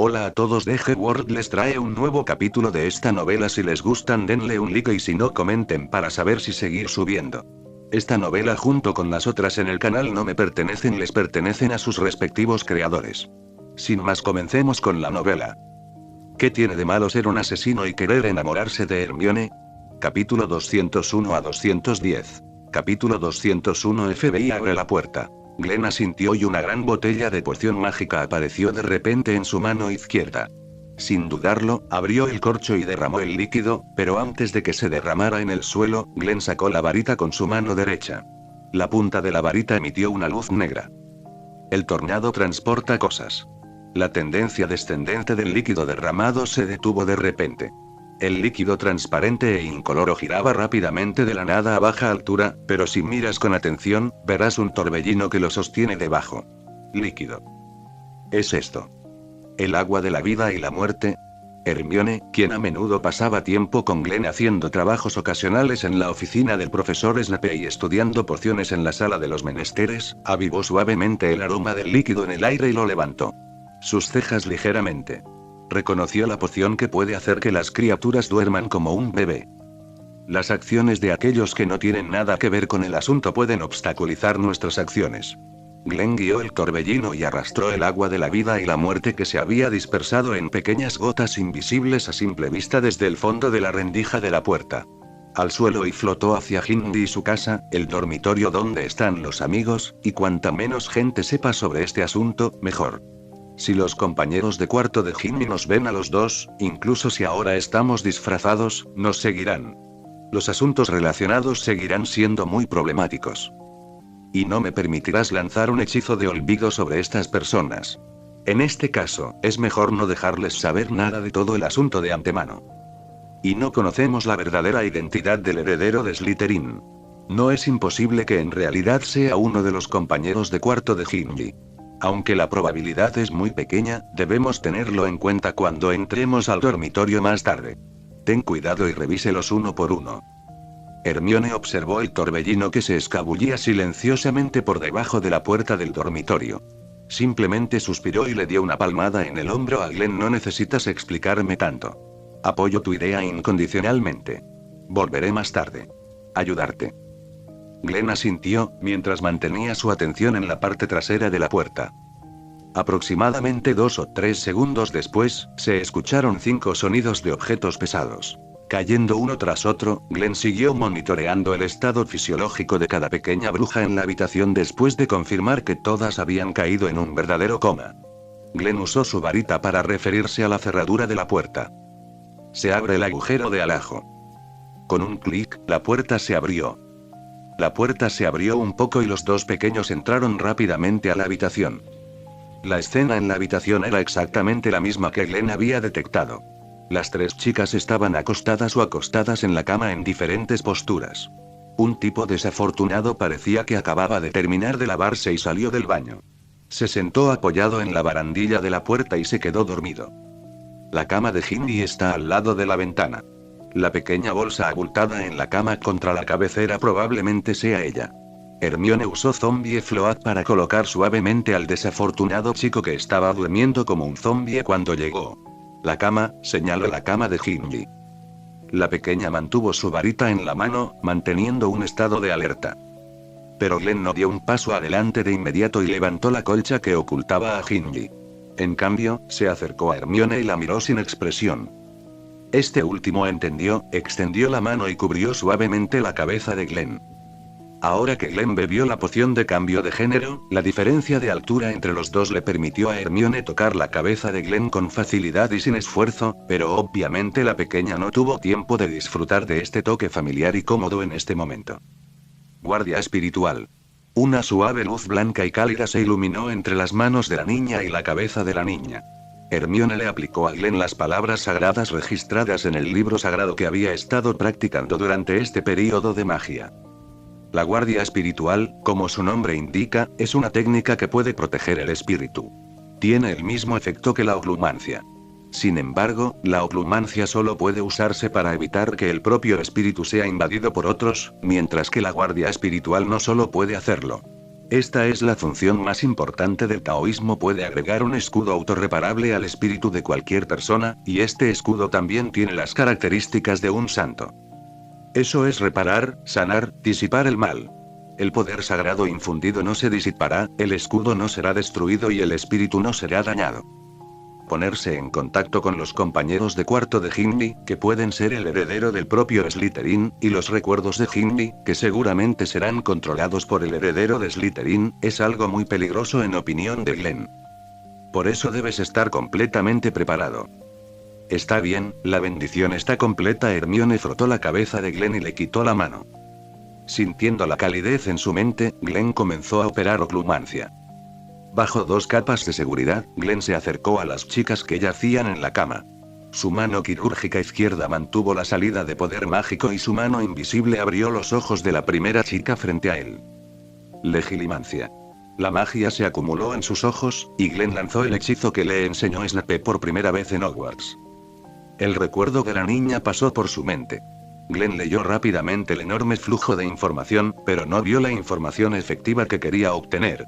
Hola a todos, DG World les trae un nuevo capítulo de esta novela. Si les gustan denle un like y si no comenten para saber si seguir subiendo. Esta novela junto con las otras en el canal no me pertenecen, les pertenecen a sus respectivos creadores. Sin más, comencemos con la novela. ¿Qué tiene de malo ser un asesino y querer enamorarse de Hermione? Capítulo 201 a 210. Capítulo 201. FBI abre la puerta. Glenn asintió y una gran botella de poción mágica apareció de repente en su mano izquierda. Sin dudarlo, abrió el corcho y derramó el líquido, pero antes de que se derramara en el suelo, Glenn sacó la varita con su mano derecha. La punta de la varita emitió una luz negra. El tornado transporta cosas. La tendencia descendente del líquido derramado se detuvo de repente. El líquido transparente e incoloro giraba rápidamente de la nada a baja altura, pero si miras con atención, verás un torbellino que lo sostiene debajo. Líquido. ¿Es esto el agua de la vida y la muerte? Hermione, quien a menudo pasaba tiempo con Glenn haciendo trabajos ocasionales en la oficina del profesor Snape y estudiando pociones en la sala de los menesteres, avivó suavemente el aroma del líquido en el aire y lo levantó. Sus cejas ligeramente. Reconoció la poción que puede hacer que las criaturas duerman como un bebé. Las acciones de aquellos que no tienen nada que ver con el asunto pueden obstaculizar nuestras acciones. Glenn guió el torbellino y arrastró el agua de la vida y la muerte que se había dispersado en pequeñas gotas invisibles a simple vista desde el fondo de la rendija de la puerta. Al suelo y flotó hacia Ginny y su casa, el dormitorio donde están los amigos, y cuanta menos gente sepa sobre este asunto, mejor. Si los compañeros de cuarto de Ginny nos ven a los dos, incluso si ahora estamos disfrazados, nos seguirán. Los asuntos relacionados seguirán siendo muy problemáticos. Y no me permitirás lanzar un hechizo de olvido sobre estas personas. En este caso, es mejor no dejarles saber nada de todo el asunto de antemano. Y no conocemos la verdadera identidad del heredero de Slytherin. No es imposible que en realidad sea uno de los compañeros de cuarto de Ginny. Aunque la probabilidad es muy pequeña, debemos tenerlo en cuenta cuando entremos al dormitorio más tarde. Ten cuidado y revíselos uno por uno. Hermione observó el torbellino que se escabullía silenciosamente por debajo de la puerta del dormitorio. Simplemente suspiró y le dio una palmada en el hombro a Glenn. No necesitas explicarme tanto. Apoyo tu idea incondicionalmente. Volveré más tarde. Ayudarte. Glenn asintió, mientras mantenía su atención en la parte trasera de la puerta. Aproximadamente 2 o 3 segundos después, se escucharon 5 sonidos de objetos pesados. Cayendo uno tras otro, Glenn siguió monitoreando el estado fisiológico de cada pequeña bruja en la habitación después de confirmar que todas habían caído en un verdadero coma. Glenn usó su varita para referirse a la cerradura de la puerta. Se abre el agujero de alajo. Con un clic, la puerta se abrió. La puerta se abrió un poco y los dos pequeños entraron rápidamente a la habitación. La escena en la habitación era exactamente la misma que Glenn había detectado. Las 3 chicas estaban acostadas o acostadas en la cama en diferentes posturas. Un tipo desafortunado parecía que acababa de terminar de lavarse y salió del baño. Se sentó apoyado en la barandilla de la puerta y se quedó dormido. La cama de Ginny está al lado de la ventana. La pequeña bolsa abultada en la cama contra la cabecera probablemente sea ella. Hermione usó Zombie Float para colocar suavemente al desafortunado chico que estaba durmiendo como un zombie cuando llegó. La cama, señaló la cama de Ginny. La pequeña mantuvo su varita en la mano, manteniendo un estado de alerta. Pero Glenn no dio un paso adelante de inmediato y levantó la colcha que ocultaba a Ginny. En cambio, se acercó a Hermione y la miró sin expresión. Este último entendió, extendió la mano y cubrió suavemente la cabeza de Glenn. Ahora que Glenn bebió la poción de cambio de género, la diferencia de altura entre los dos le permitió a Hermione tocar la cabeza de Glenn con facilidad y sin esfuerzo, pero obviamente la pequeña no tuvo tiempo de disfrutar de este toque familiar y cómodo en este momento. Guardia espiritual. Una suave luz blanca y cálida se iluminó entre las manos de la niña y la cabeza de la niña. Hermione le aplicó a Glenn las palabras sagradas registradas en el libro sagrado que había estado practicando durante este período de magia. La guardia espiritual, como su nombre indica, es una técnica que puede proteger el espíritu. Tiene el mismo efecto que la oclumancia. Sin embargo, la oclumancia solo puede usarse para evitar que el propio espíritu sea invadido por otros, mientras que la guardia espiritual no solo puede hacerlo. Esta es la función más importante del taoísmo. Puede agregar un escudo autorreparable al espíritu de cualquier persona, y este escudo también tiene las características de un santo. Eso es reparar, sanar, disipar el mal. El poder sagrado infundido no se disipará, el escudo no será destruido y el espíritu no será dañado. Ponerse en contacto con los compañeros de cuarto de Gimli, que pueden ser el heredero del propio Slytherin, y los recuerdos de Gimli, que seguramente serán controlados por el heredero de Slytherin, es algo muy peligroso en opinión de Glenn. Por eso debes estar completamente preparado. Está bien, la bendición está completa. Hermione frotó la cabeza de Glenn y le quitó la mano. Sintiendo la calidez en su mente, Glenn comenzó a operar oclumancia. Bajo 2 capas de seguridad, Glenn se acercó a las chicas que yacían en la cama. Su mano quirúrgica izquierda mantuvo la salida de poder mágico y su mano invisible abrió los ojos de la primera chica frente a él. Legilimancia. La magia se acumuló en sus ojos, y Glenn lanzó el hechizo que le enseñó Snape por primera vez en Hogwarts. El recuerdo de la niña pasó por su mente. Glenn leyó rápidamente el enorme flujo de información, pero no vio la información efectiva que quería obtener.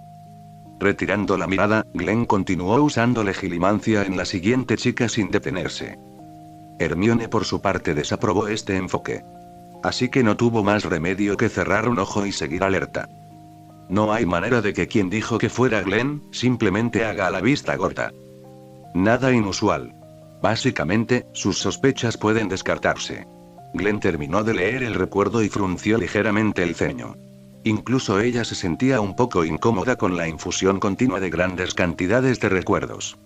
Retirando la mirada, Glenn continuó usando legilimancia en la siguiente chica sin detenerse. Hermione por su parte desaprobó este enfoque. Así que no tuvo más remedio que cerrar un ojo y seguir alerta. No hay manera de que quien dijo que fuera Glenn, simplemente haga la vista gorda. Nada inusual. Básicamente, sus sospechas pueden descartarse. Glenn terminó de leer el recuerdo y frunció ligeramente el ceño. Incluso ella se sentía un poco incómoda con la infusión continua de grandes cantidades de recuerdos.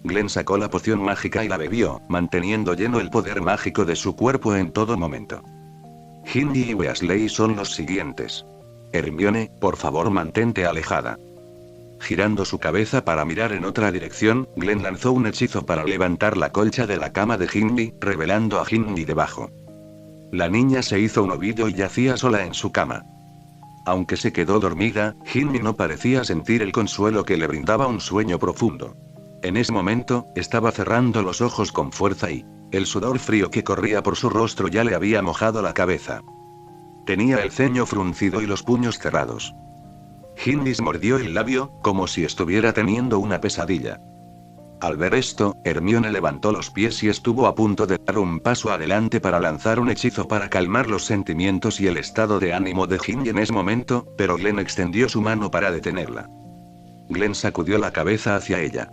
Glenn sacó la poción mágica y la bebió, manteniendo lleno el poder mágico de su cuerpo en todo momento. Ginny y Weasley son los siguientes. Hermione, por favor mantente alejada. Girando su cabeza para mirar en otra dirección, Glenn lanzó un hechizo para levantar la colcha de la cama de Ginny, revelando a Ginny debajo. La niña se hizo un ovillo y yacía sola en su cama. Aunque se quedó dormida, Ginny no parecía sentir el consuelo que le brindaba un sueño profundo. En ese momento, estaba cerrando los ojos con fuerza y el sudor frío que corría por su rostro ya le había mojado la cabeza. Tenía el ceño fruncido y los puños cerrados. Ginny mordió el labio, como si estuviera teniendo una pesadilla. Al ver esto, Hermione levantó los pies y estuvo a punto de dar un paso adelante para lanzar un hechizo para calmar los sentimientos y el estado de ánimo de Ginny en ese momento, pero Glenn extendió su mano para detenerla. Glenn sacudió la cabeza hacia ella.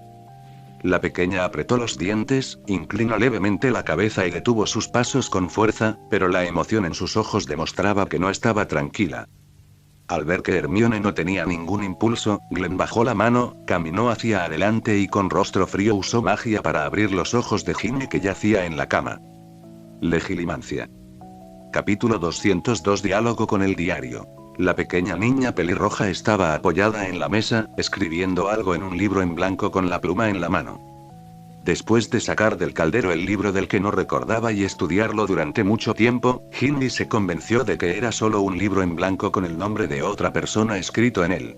La pequeña apretó los dientes, inclinó levemente la cabeza y detuvo sus pasos con fuerza, pero la emoción en sus ojos demostraba que no estaba tranquila. Al ver que Hermione no tenía ningún impulso, Glenn bajó la mano, caminó hacia adelante y con rostro frío usó magia para abrir los ojos de Ginny que yacía en la cama. Legilimancia. Capítulo 202. Diálogo con el diario. La pequeña niña pelirroja estaba apoyada en la mesa, escribiendo algo en un libro en blanco con la pluma en la mano. Después de sacar del caldero el libro del que no recordaba y estudiarlo durante mucho tiempo, Ginny se convenció de que era solo un libro en blanco con el nombre de otra persona escrito en él.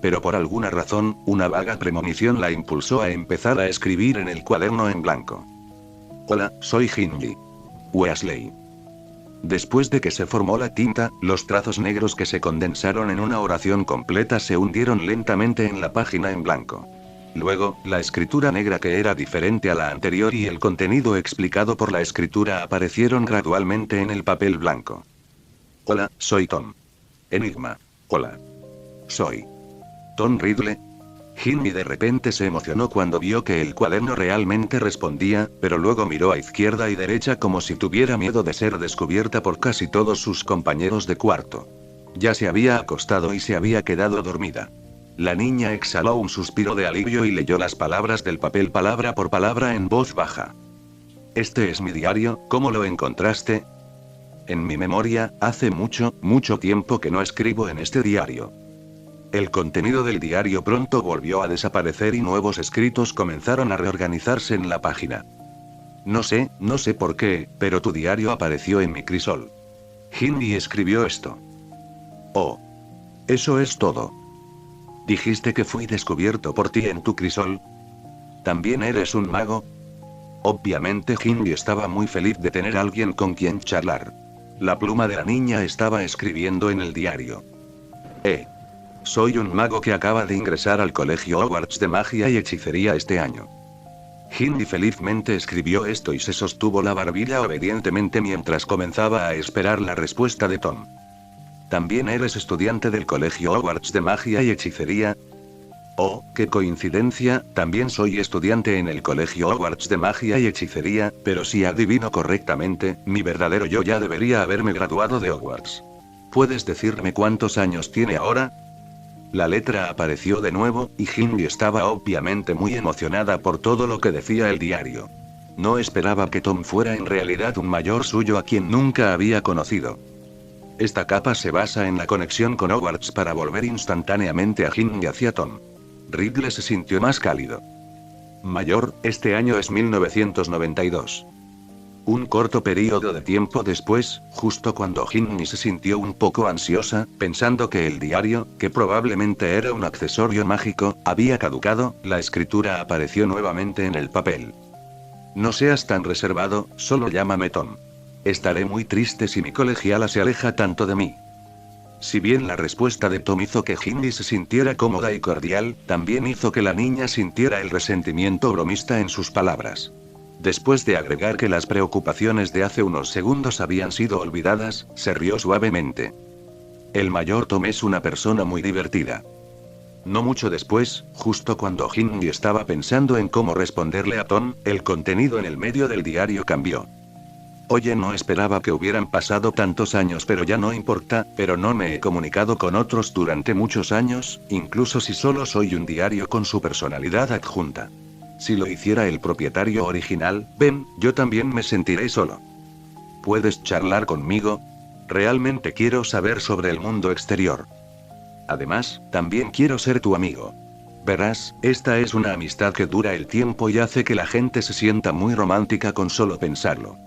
Pero por alguna razón, una vaga premonición la impulsó a empezar a escribir en el cuaderno en blanco. Hola, soy Ginny Weasley. Después de que se formó la tinta, los trazos negros que se condensaron en una oración completa se hundieron lentamente en la página en blanco. Luego, la escritura negra que era diferente a la anterior y el contenido explicado por la escritura aparecieron gradualmente en el papel blanco. Hola, soy Tom. Enigma. Hola. Soy Tom Riddle. Ginny de repente se emocionó cuando vio que el cuaderno realmente respondía, pero luego miró a izquierda y derecha como si tuviera miedo de ser descubierta por casi todos sus compañeros de cuarto. Ya se había acostado y se había quedado dormida. La niña exhaló un suspiro de alivio y leyó las palabras del papel palabra por palabra en voz baja. Este es mi diario, ¿cómo lo encontraste? En mi memoria, hace mucho, mucho tiempo que no escribo en este diario. El contenido del diario pronto volvió a desaparecer y nuevos escritos comenzaron a reorganizarse en la página. No sé por qué, pero tu diario apareció en mi crisol. Ginny escribió esto. Oh. Eso es todo. Dijiste que fui descubierto por ti en tu crisol. ¿También eres un mago? Obviamente Ginny estaba muy feliz de tener a alguien con quien charlar. La pluma de la niña estaba escribiendo en el diario. Soy un mago que acaba de ingresar al colegio Hogwarts de magia y hechicería este año. Ginny felizmente escribió esto y se sostuvo la barbilla obedientemente mientras comenzaba a esperar la respuesta de Tom. ¿También eres estudiante del colegio Hogwarts de magia y hechicería? Oh, qué coincidencia, también soy estudiante en el colegio Hogwarts de magia y hechicería, pero si adivino correctamente, mi verdadero yo ya debería haberme graduado de Hogwarts. ¿Puedes decirme cuántos años tiene ahora? La letra apareció de nuevo, y Ginny estaba obviamente muy emocionada por todo lo que decía el diario. No esperaba que Tom fuera en realidad un mayor suyo a quien nunca había conocido. Esta capa se basa en la conexión con Hogwarts para volver instantáneamente a Ginny hacia Tom. Ridley se sintió más cálido. Mayor, este año es 1992. Un corto periodo de tiempo después, justo cuando Ginny se sintió un poco ansiosa, pensando que el diario, que probablemente era un accesorio mágico, había caducado, la escritura apareció nuevamente en el papel. No seas tan reservado, solo llámame Tom. Estaré muy triste si mi colegiala se aleja tanto de mí. Si bien la respuesta de Tom hizo que Ginny se sintiera cómoda y cordial, también hizo que la niña sintiera el resentimiento bromista en sus palabras. Después de agregar que las preocupaciones de hace unos segundos habían sido olvidadas, se rió suavemente. El mayor Tom es una persona muy divertida. No mucho después, justo cuando Ginny estaba pensando en cómo responderle a Tom, el contenido en el medio del diario cambió. Oye, no esperaba que hubieran pasado tantos años, pero ya no importa, pero no me he comunicado con otros durante muchos años, incluso si solo soy un diario con su personalidad adjunta. Si lo hiciera el propietario original, Ben, yo también me sentiré solo. ¿Puedes charlar conmigo? Realmente quiero saber sobre el mundo exterior. Además, también quiero ser tu amigo. Verás, esta es una amistad que dura el tiempo y hace que la gente se sienta muy romántica con solo pensarlo.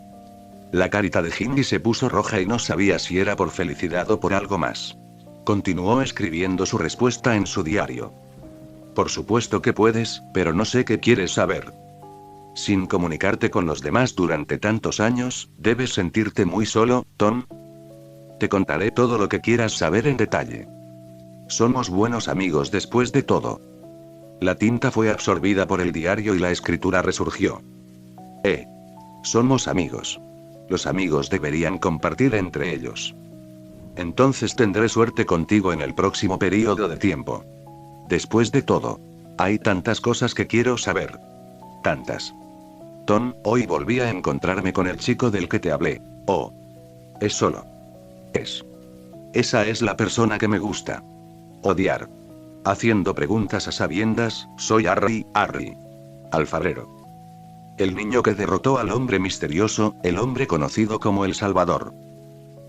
La carita de Ginny se puso roja y no sabía si era por felicidad o por algo más. Continuó escribiendo su respuesta en su diario. Por supuesto que puedes, pero no sé qué quieres saber. Sin comunicarte con los demás durante tantos años, debes sentirte muy solo, Tom. Te contaré todo lo que quieras saber en detalle. Somos buenos amigos después de todo. La tinta fue absorbida por el diario y la escritura resurgió. Somos amigos. Los amigos deberían compartir entre ellos. Entonces tendré suerte contigo en el próximo periodo de tiempo. Después de todo, hay tantas cosas que quiero saber. Tantas. Tom, hoy volví a encontrarme con el chico del que te hablé. Oh. Es solo. Esa es la persona que me gusta. Odiar. Haciendo preguntas a sabiendas, soy Harry. Alfarero. El niño que derrotó al hombre misterioso, el hombre conocido como el Salvador.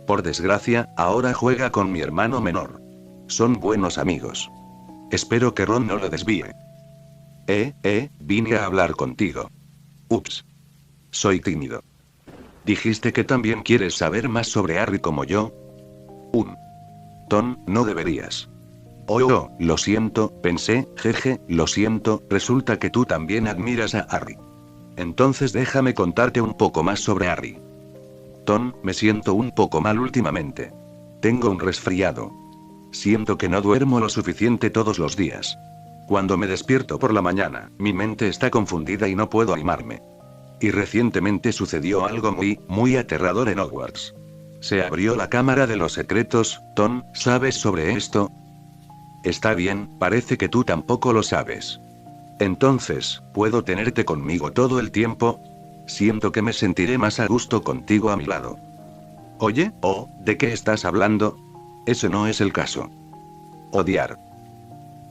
Por desgracia, ahora juega con mi hermano menor. Son buenos amigos. Espero que Ron no lo desvíe. Vine a hablar contigo. Ups. Soy tímido. ¿Dijiste que también quieres saber más sobre Harry como yo? Tom, no deberías. Oh, lo siento, pensé, jeje, lo siento, resulta que tú también admiras a Harry. Entonces déjame contarte un poco más sobre Harry. Tom, me siento un poco mal últimamente. Tengo un resfriado. Siento que no duermo lo suficiente todos los días. Cuando me despierto por la mañana, mi mente está confundida y no puedo animarme. Y recientemente sucedió algo muy aterrador en Hogwarts. Se abrió la Cámara de los Secretos. Tom, ¿sabes sobre esto? Está bien, parece que tú tampoco lo sabes. Entonces, ¿puedo tenerte conmigo todo el tiempo? Siento que me sentiré más a gusto contigo a mi lado. Oye, ¿de qué estás hablando? Ese no es el caso. Odiar.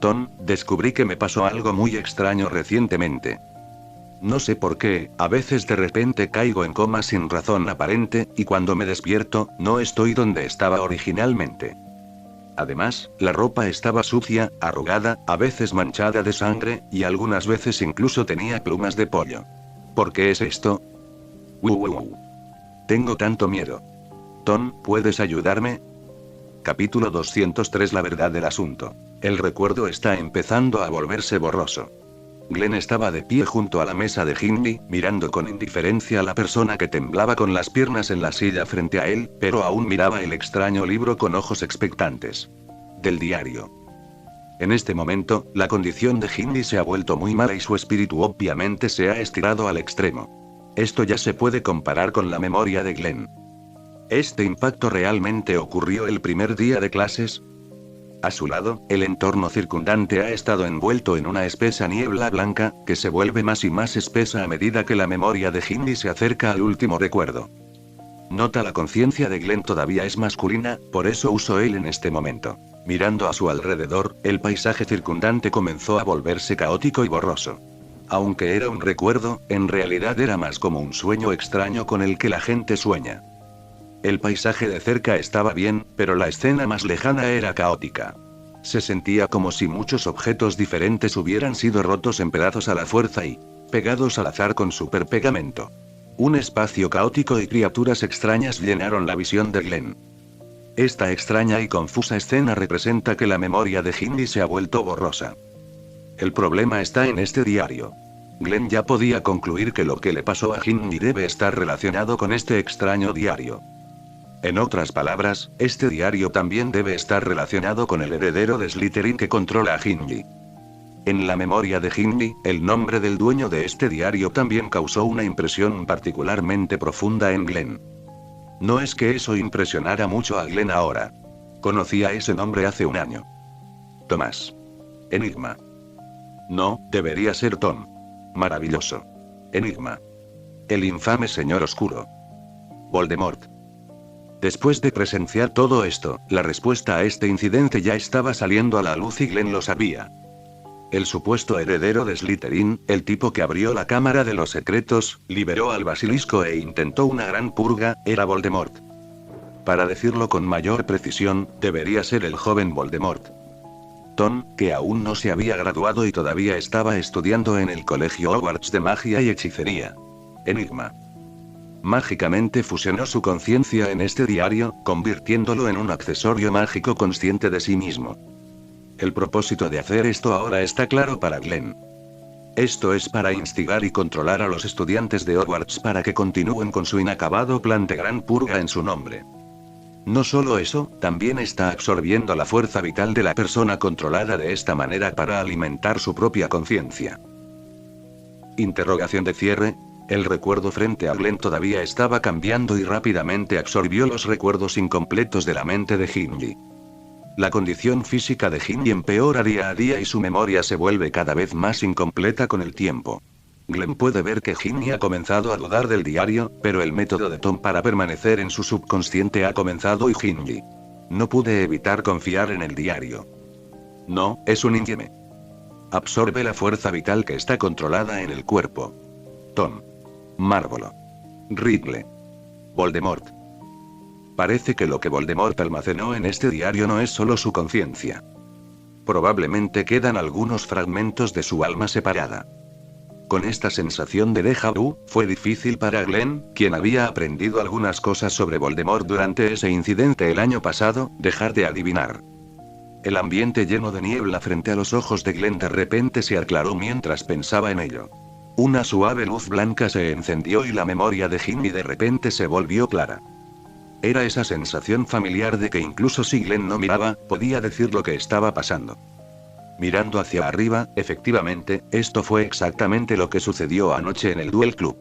Tom, descubrí que me pasó algo muy extraño recientemente. No sé por qué, a veces de repente caigo en coma sin razón aparente, y cuando me despierto, no estoy donde estaba originalmente. Además, la ropa estaba sucia, arrugada, a veces manchada de sangre, y algunas veces incluso tenía plumas de pollo. ¿Por qué es esto? Tengo tanto miedo. Tom, ¿puedes ayudarme? Capítulo 203. La verdad del asunto. El recuerdo está empezando a volverse borroso. Glenn estaba de pie junto a la mesa de Ginny, mirando con indiferencia a la persona que temblaba con las piernas en la silla frente a él, pero aún miraba el extraño libro con ojos expectantes. Del diario. En este momento, la condición de Hindley se ha vuelto muy mala y su espíritu obviamente se ha estirado al extremo. Esto ya se puede comparar con la memoria de Glenn. ¿Este impacto realmente ocurrió el primer día de clases? A su lado, el entorno circundante ha estado envuelto en una espesa niebla blanca, que se vuelve más y más espesa a medida que la memoria de Hindley se acerca al último recuerdo. Nota: la conciencia de Glenn todavía es masculina, por eso uso él en este momento. Mirando a su alrededor, el paisaje circundante comenzó a volverse caótico y borroso. Aunque era un recuerdo, en realidad era más como un sueño extraño con el que la gente sueña. El paisaje de cerca estaba bien, pero la escena más lejana era caótica. Se sentía como si muchos objetos diferentes hubieran sido rotos en pedazos a la fuerza y pegados al azar con superpegamento. Un espacio caótico y criaturas extrañas llenaron la visión de Glenn. Esta extraña y confusa escena representa que la memoria de Hindley se ha vuelto borrosa. El problema está en este diario. Glenn ya podía concluir que lo que le pasó a Hindley debe estar relacionado con este extraño diario. En otras palabras, este diario también debe estar relacionado con el heredero de Slytherin que controla a Hindley. En la memoria de Hindley, el nombre del dueño de este diario también causó una impresión particularmente profunda en Glenn. No es que eso impresionara mucho a Glenn ahora. Conocía ese nombre hace un año. Tomás. Enigma. No, debería ser Tom. Maravilloso. Enigma. El infame señor oscuro. Voldemort. Después de presenciar todo esto, la respuesta a este incidente ya estaba saliendo a la luz y Glenn lo sabía. El supuesto heredero de Slytherin, el tipo que abrió la Cámara de los Secretos, liberó al basilisco e intentó una gran purga, era Voldemort. Para decirlo con mayor precisión, debería ser el joven Voldemort. Tom, que aún no se había graduado y todavía estaba estudiando en el colegio Hogwarts de magia y hechicería. Enigma. Mágicamente fusionó su conciencia en este diario, convirtiéndolo en un accesorio mágico consciente de sí mismo. El propósito de hacer esto ahora está claro para Glenn. Esto es para instigar y controlar a los estudiantes de Hogwarts para que continúen con su inacabado plan de gran purga en su nombre. No solo eso, también está absorbiendo la fuerza vital de la persona controlada de esta manera para alimentar su propia conciencia. Interrogación de cierre. El recuerdo frente a Glenn todavía estaba cambiando y rápidamente absorbió los recuerdos incompletos de la mente de Hindley. La condición física de Hindley empeora día a día y su memoria se vuelve cada vez más incompleta con el tiempo. Glenn puede ver que Hindley ha comenzado a dudar del diario, pero el método de Tom para permanecer en su subconsciente ha comenzado y Hindley no pude evitar confiar en el diario. No, es un infieme. Absorbe la fuerza vital que está controlada en el cuerpo. Tom. Marvolo. Riddle. Voldemort. Parece que lo que Voldemort almacenó en este diario no es solo su conciencia. Probablemente quedan algunos fragmentos de su alma separada. Con esta sensación de déjà vu, fue difícil para Glenn, quien había aprendido algunas cosas sobre Voldemort durante ese incidente el año pasado, dejar de adivinar. El ambiente lleno de niebla frente a los ojos de Glenn de repente se aclaró mientras pensaba en ello. Una suave luz blanca se encendió y la memoria de Hindley de repente se volvió clara. Era esa sensación familiar de que incluso si Glenn no miraba, podía decir lo que estaba pasando. Mirando hacia arriba, efectivamente, esto fue exactamente lo que sucedió anoche en el Duel Club.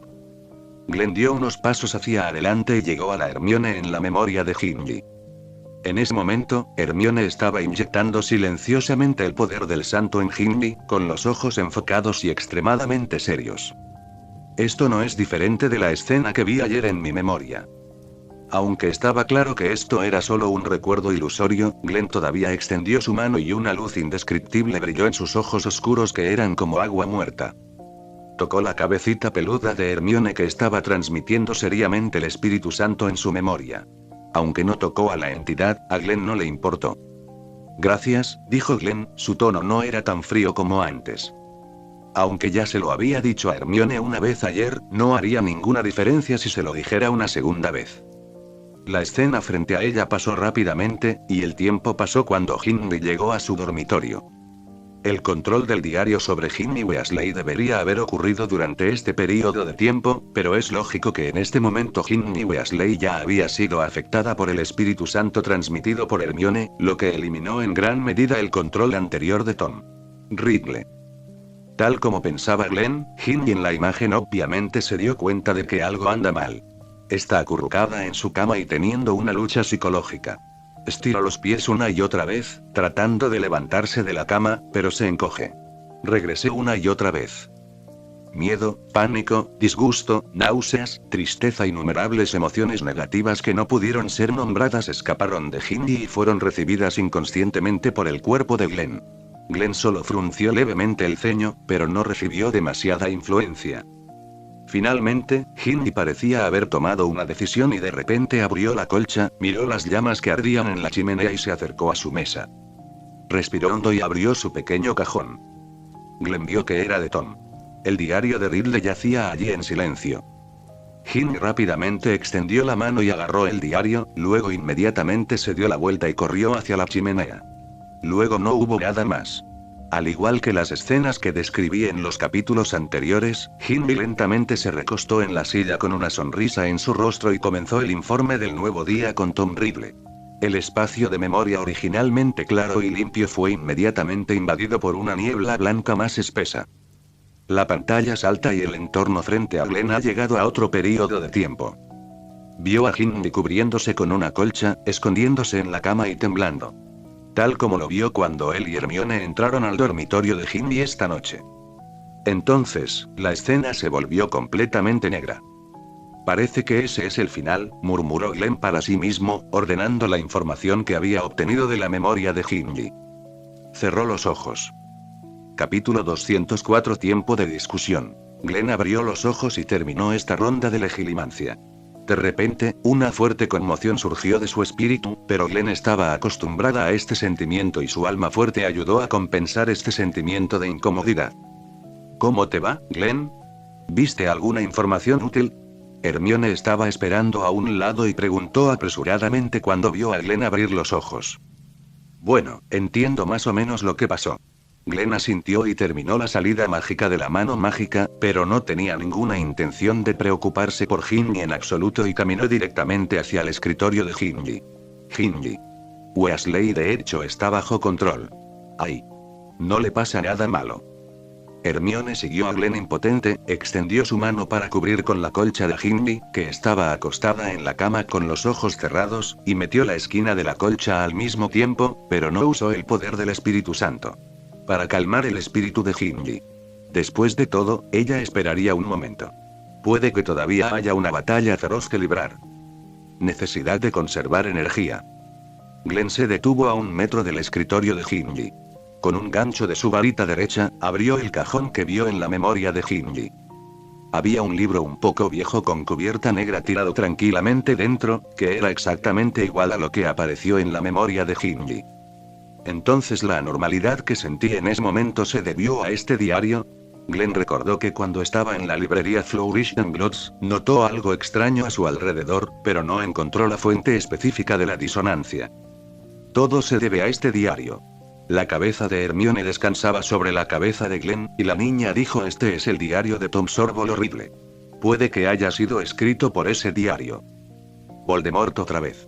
Glenn dio unos pasos hacia adelante y llegó a la Hermione en la memoria de Hindley. En ese momento, Hermione estaba inyectando silenciosamente el poder del santo en Hindley, con los ojos enfocados y extremadamente serios. Esto no es diferente de la escena que vi ayer en mi memoria. Aunque estaba claro que esto era solo un recuerdo ilusorio, Glenn todavía extendió su mano y una luz indescriptible brilló en sus ojos oscuros que eran como agua muerta. Tocó la cabecita peluda de Hermione que estaba transmitiendo seriamente el Espíritu Santo en su memoria. Aunque no tocó a la entidad, a Glenn no le importó. Gracias, dijo Glenn, su tono no era tan frío como antes. Aunque ya se lo había dicho a Hermione una vez ayer, no haría ninguna diferencia si se lo dijera una segunda vez. La escena frente a ella pasó rápidamente, y el tiempo pasó cuando Hindley llegó a su dormitorio. El control del diario sobre Ginny Weasley debería haber ocurrido durante este periodo de tiempo, pero es lógico que en este momento Ginny Weasley ya había sido afectada por el Espíritu Santo transmitido por Hermione, lo que eliminó en gran medida el control anterior de Tom Riddle. Tal como pensaba Glenn, Ginny en la imagen obviamente se dio cuenta de que algo anda mal. Está acurrucada en su cama y teniendo una lucha psicológica. Estira los pies una y otra vez, tratando de levantarse de la cama, pero se encoge. Regresé una y otra vez. Miedo, pánico, disgusto, náuseas, tristeza, innumerables emociones negativas que no pudieron ser nombradas escaparon de Ginny y fueron recibidas inconscientemente por el cuerpo de Glenn. Glenn solo frunció levemente el ceño, pero no recibió demasiada influencia. Finalmente, Ginny parecía haber tomado una decisión y de repente abrió la colcha, miró las llamas que ardían en la chimenea y se acercó a su mesa. Respiró hondo y abrió su pequeño cajón. Glenn vio que era de Tom. El diario de Riddle yacía allí en silencio. Ginny rápidamente extendió la mano y agarró el diario, luego inmediatamente se dio la vuelta y corrió hacia la chimenea. Luego no hubo nada más. Al igual que las escenas que describí en los capítulos anteriores, Ginny lentamente se recostó en la silla con una sonrisa en su rostro y comenzó el informe del nuevo día con Tom Riddle. El espacio de memoria originalmente claro y limpio fue inmediatamente invadido por una niebla blanca más espesa. La pantalla salta y el entorno frente a Glenn ha llegado a otro periodo de tiempo. Vio a Ginny cubriéndose con una colcha, escondiéndose en la cama y temblando. Tal como lo vio cuando él y Hermione entraron al dormitorio de Ginny esta noche. Entonces, la escena se volvió completamente negra. Parece que ese es el final, murmuró Glenn para sí mismo, ordenando la información que había obtenido de la memoria de Ginny. Cerró los ojos. Capítulo 204 Tiempo de discusión. Glenn abrió los ojos y terminó esta ronda de legilimancia. De repente, una fuerte conmoción surgió de su espíritu, pero Glenn estaba acostumbrada a este sentimiento y su alma fuerte ayudó a compensar este sentimiento de incomodidad. ¿Cómo te va, Glenn? ¿Viste alguna información útil? Hermione estaba esperando a un lado y preguntó apresuradamente cuando vio a Glenn abrir los ojos. Bueno, entiendo más o menos lo que pasó. Glenn asintió y terminó la salida mágica de la mano mágica, pero no tenía ninguna intención de preocuparse por Ginny en absoluto y caminó directamente hacia el escritorio de Ginny. Ginny Weasley de hecho está bajo control. ¡Ay! No le pasa nada malo. Hermione siguió a Glenn impotente, extendió su mano para cubrir con la colcha de Ginny, que estaba acostada en la cama con los ojos cerrados, y metió la esquina de la colcha al mismo tiempo, pero no usó el poder del Espíritu Santo. Para calmar el espíritu de Ginny. Después de todo, ella esperaría un momento. Puede que todavía haya una batalla feroz que librar. Necesidad de conservar energía. Glenn se detuvo a 1 metro del escritorio de Ginny. Con un gancho de su varita derecha, abrió el cajón que vio en la memoria de Ginny. Había un libro un poco viejo con cubierta negra tirado tranquilamente dentro, que era exactamente igual a lo que apareció en la memoria de Ginny. Entonces la anormalidad que sentí en ese momento se debió a este diario. Glenn recordó que cuando estaba en la librería Flourish and Blotts, notó algo extraño a su alrededor, pero no encontró la fuente específica de la disonancia. Todo se debe a este diario. La cabeza de Hermione descansaba sobre la cabeza de Glenn, y la niña dijo: este es el diario de Tom Sorvolo Riddle. Puede que haya sido escrito por ese diario. Voldemort otra vez.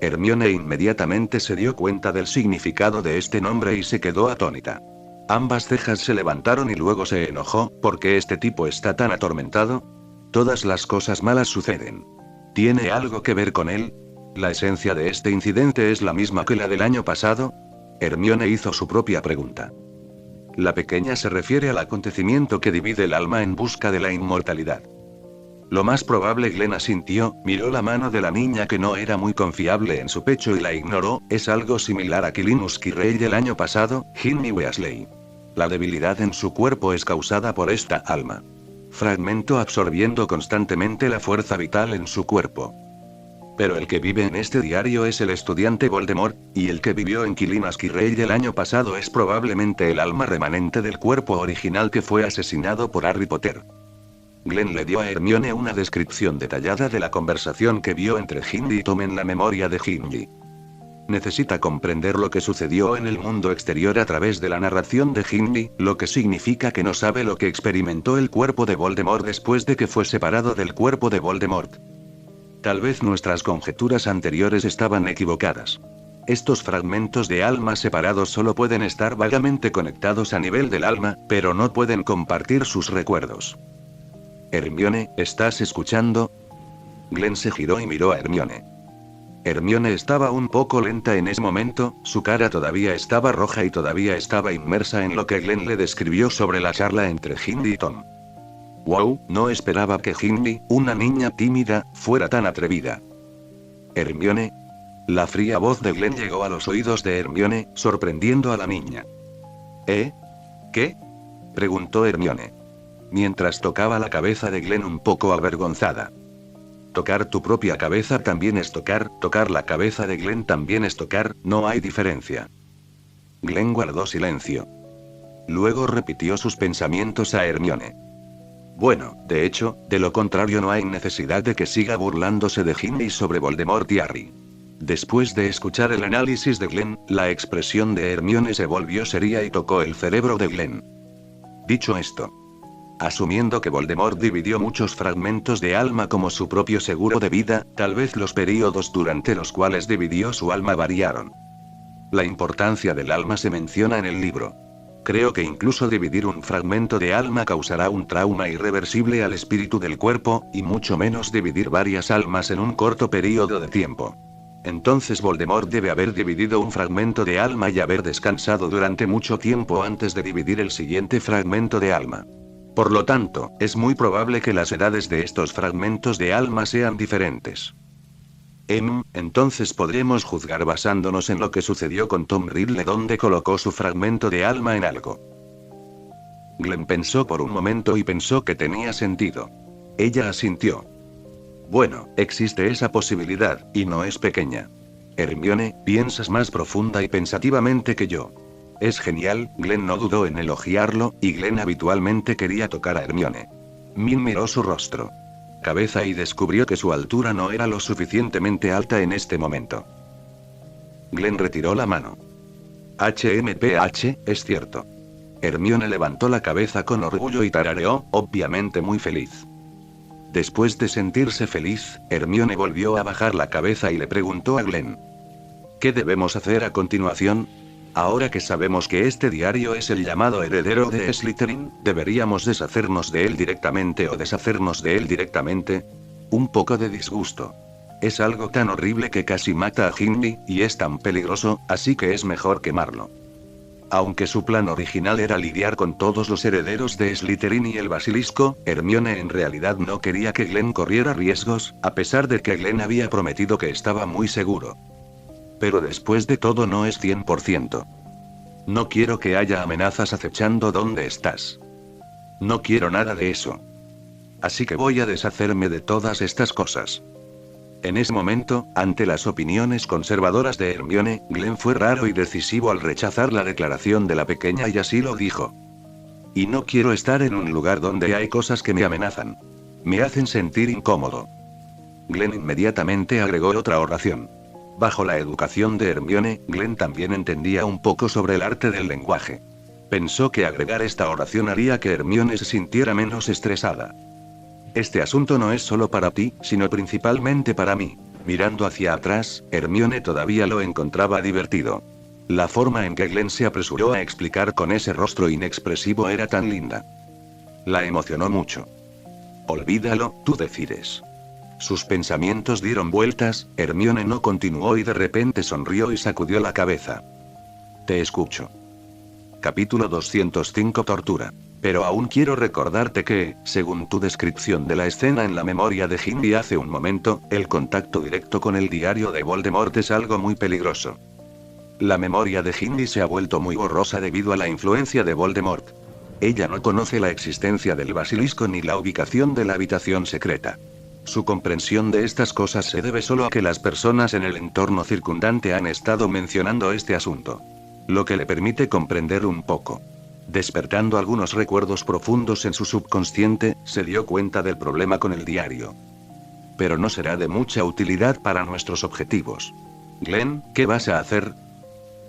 Hermione inmediatamente se dio cuenta del significado de este nombre y se quedó atónita. Ambas cejas se levantaron y luego se enojó. ¿Por qué este tipo está tan atormentado? Todas las cosas malas suceden. ¿Tiene algo que ver con él? ¿La esencia de este incidente es la misma que la del año pasado? Hermione hizo su propia pregunta. La pequeña se refiere al acontecimiento que divide el alma en busca de la inmortalidad. Lo más probable. Glenn asintió, miró la mano de la niña que no era muy confiable en su pecho y la ignoró. Es algo similar a Quilinus Quirrell el año pasado, Ginny Weasley. La debilidad en su cuerpo es causada por esta alma. Fragmento absorbiendo constantemente la fuerza vital en su cuerpo. Pero el que vive en este diario es el estudiante Voldemort, y el que vivió en Quilinus Quirrell el año pasado es probablemente el alma remanente del cuerpo original que fue asesinado por Harry Potter. Glenn le dio a Hermione una descripción detallada de la conversación que vio entre Ginny y Tom en la memoria de Ginny. necesita comprender lo que sucedió en el mundo exterior a través de la narración de Gimli, lo que significa que no sabe lo que experimentó el cuerpo de Voldemort después de que fue separado del cuerpo de Voldemort. Tal vez nuestras conjeturas anteriores estaban equivocadas. Estos fragmentos de alma separados solo pueden estar vagamente conectados a nivel del alma, pero no pueden compartir sus recuerdos. Hermione, ¿estás escuchando? Glenn se giró y miró a Hermione. Hermione estaba un poco lenta en ese momento, su cara todavía estaba roja y todavía estaba inmersa en lo que Glenn le describió sobre la charla entre Gimli y Tom. Wow, no esperaba que Gimli, una niña tímida, fuera tan atrevida. Hermione. La fría voz de Glenn llegó a los oídos de Hermione, sorprendiendo a la niña. ¿Qué? Preguntó Hermione. Mientras tocaba la cabeza de Glenn un poco avergonzada. Tocar tu propia cabeza también es tocar la cabeza de Glenn también es tocar, no hay diferencia. Glenn guardó silencio. Luego repitió sus pensamientos a Hermione. Bueno, de hecho, de lo contrario no hay necesidad de que siga burlándose de Gimli sobre Voldemort y Harry. Después de escuchar el análisis de Glenn, la expresión de Hermione se volvió seria y tocó el cerebro de Glenn. Dicho esto, asumiendo que Voldemort dividió muchos fragmentos de alma como su propio seguro de vida, tal vez los períodos durante los cuales dividió su alma variaron. La importancia del alma se menciona en el libro. Creo que incluso dividir un fragmento de alma causará un trauma irreversible al espíritu del cuerpo, y mucho menos dividir varias almas en un corto periodo de tiempo. Entonces Voldemort debe haber dividido un fragmento de alma y haber descansado durante mucho tiempo antes de dividir el siguiente fragmento de alma. Por lo tanto, es muy probable que las edades de estos fragmentos de alma sean diferentes. Entonces podremos juzgar basándonos en lo que sucedió con Tom Riddle donde colocó su fragmento de alma en algo. Glenn pensó por un momento y pensó que tenía sentido. Ella asintió. Bueno, existe esa posibilidad, y no es pequeña. Hermione, piensas más profunda y pensativamente que yo. Es genial, Glenn no dudó en elogiarlo, y Glenn habitualmente quería tocar a Hermione. Min miró su rostro. Cabeza y descubrió que su altura no era lo suficientemente alta en este momento. Glenn retiró la mano. HMPH, es cierto. Hermione levantó la cabeza con orgullo y tarareó, obviamente muy feliz. Después de sentirse feliz, Hermione volvió a bajar la cabeza y le preguntó a Glenn. ¿Qué debemos hacer a continuación? Ahora que sabemos que este diario es el llamado heredero de Slytherin, ¿deberíamos deshacernos de él directamente o deshacernos de él directamente? Un poco de disgusto. Es algo tan horrible que casi mata a Gimli, y es tan peligroso, así que es mejor quemarlo. Aunque su plan original era lidiar con todos los herederos de Slytherin y el basilisco, Hermione en realidad no quería que Glenn corriera riesgos, a pesar de que Glenn había prometido que estaba muy seguro. Pero después de todo no es 100%. No quiero que haya amenazas acechando donde estás. No quiero nada de eso. Así que voy a deshacerme de todas estas cosas. En ese momento, ante las opiniones conservadoras de Hermione, Glenn fue raro y decisivo al rechazar la declaración de la pequeña y así lo dijo. Y no quiero estar en un lugar donde hay cosas que me amenazan. Me hacen sentir incómodo. Glenn inmediatamente agregó otra oración. Bajo la educación de Hermione, Glenn también entendía un poco sobre el arte del lenguaje. Pensó que agregar esta oración haría que Hermione se sintiera menos estresada. Este asunto no es solo para ti, sino principalmente para mí. Mirando hacia atrás, Hermione todavía lo encontraba divertido. La forma en que Glenn se apresuró a explicar con ese rostro inexpresivo era tan linda. La emocionó mucho. Olvídalo, tú decides. Sus pensamientos dieron vueltas, Hermione no continuó y de repente sonrió y sacudió la cabeza. Te escucho. Capítulo 205 Tortura. Pero aún quiero recordarte que, según tu descripción de la escena en la memoria de Gimli hace un momento, el contacto directo con el diario de Voldemort es algo muy peligroso. La memoria de Gimli se ha vuelto muy borrosa debido a la influencia de Voldemort. Ella no conoce la existencia del basilisco ni la ubicación de la habitación secreta. Su comprensión de estas cosas se debe solo a que las personas en el entorno circundante han estado mencionando este asunto. Lo que le permite comprender un poco. Despertando algunos recuerdos profundos en su subconsciente, se dio cuenta del problema con el diario. Pero no será de mucha utilidad para nuestros objetivos. Glenn, ¿qué vas a hacer?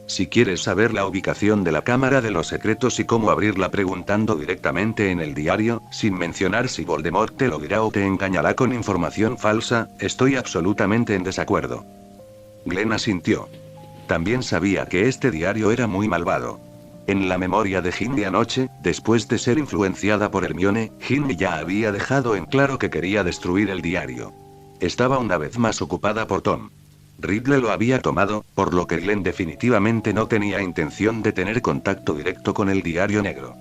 Si quieres saber la ubicación de la Cámara de los Secretos y cómo abrirla preguntando directamente en el diario, sin mencionar si Voldemort te lo dirá o te engañará con información falsa, estoy absolutamente en desacuerdo. Glenn asintió. También sabía que este diario era muy malvado. En la memoria de Ginny anoche, después de ser influenciada por Hermione, Ginny ya había dejado en claro que quería destruir el diario. Estaba una vez más ocupada por Tom. Riddle lo había tomado, por lo que Glenn definitivamente no tenía intención de tener contacto directo con el diario negro.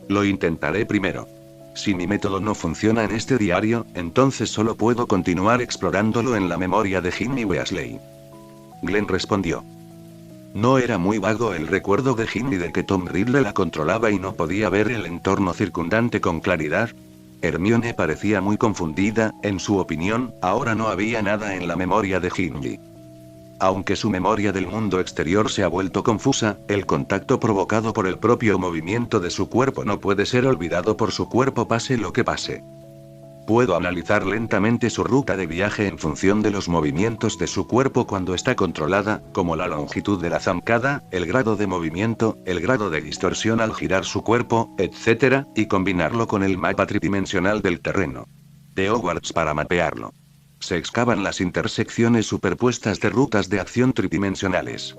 Lo intentaré primero. Si mi método no funciona en este diario, entonces solo puedo continuar explorándolo en la memoria de Ginny Weasley. Glenn respondió. No era muy vago el recuerdo de Ginny de que Tom Riddle la controlaba y no podía ver el entorno circundante con claridad. Hermione parecía muy confundida, en su opinión, ahora no había nada en la memoria de Ginny. Aunque su memoria del mundo exterior se ha vuelto confusa, el contacto provocado por el propio movimiento de su cuerpo no puede ser olvidado por su cuerpo pase lo que pase. Puedo analizar lentamente su ruta de viaje en función de los movimientos de su cuerpo cuando está controlada, como la longitud de la zancada, el grado de movimiento, el grado de distorsión al girar su cuerpo, etc., y combinarlo con el mapa tridimensional del terreno de Hogwarts para mapearlo. Se excavan las intersecciones superpuestas de rutas de acción tridimensionales.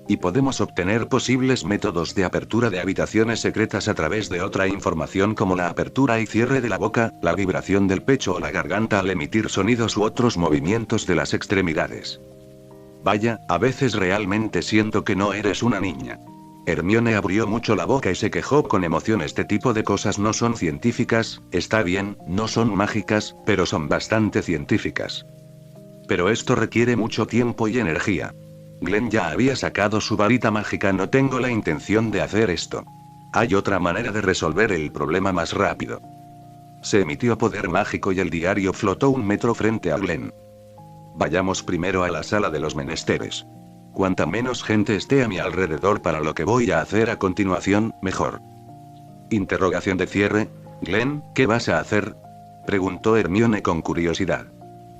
Y podemos obtener posibles métodos de apertura de habitaciones secretas a través de otra información como la apertura y cierre de la boca, la vibración del pecho o la garganta al emitir sonidos u otros movimientos de las extremidades. Vaya, a veces realmente siento que no eres una niña. Hermione abrió mucho la boca y se quejó con emoción. Este tipo de cosas no son científicas, está bien, no son mágicas, pero son bastante científicas. Pero esto requiere mucho tiempo y energía. Glenn ya había sacado su varita mágica. No tengo la intención de hacer esto. Hay otra manera de resolver el problema más rápido. Se emitió poder mágico y el diario flotó 1 metro frente a Glenn. Vayamos primero a la sala de los menesteres. Cuanta menos gente esté a mi alrededor para lo que voy a hacer a continuación, mejor. Interrogación de cierre. Glenn, ¿qué vas a hacer? Preguntó Hermione con curiosidad.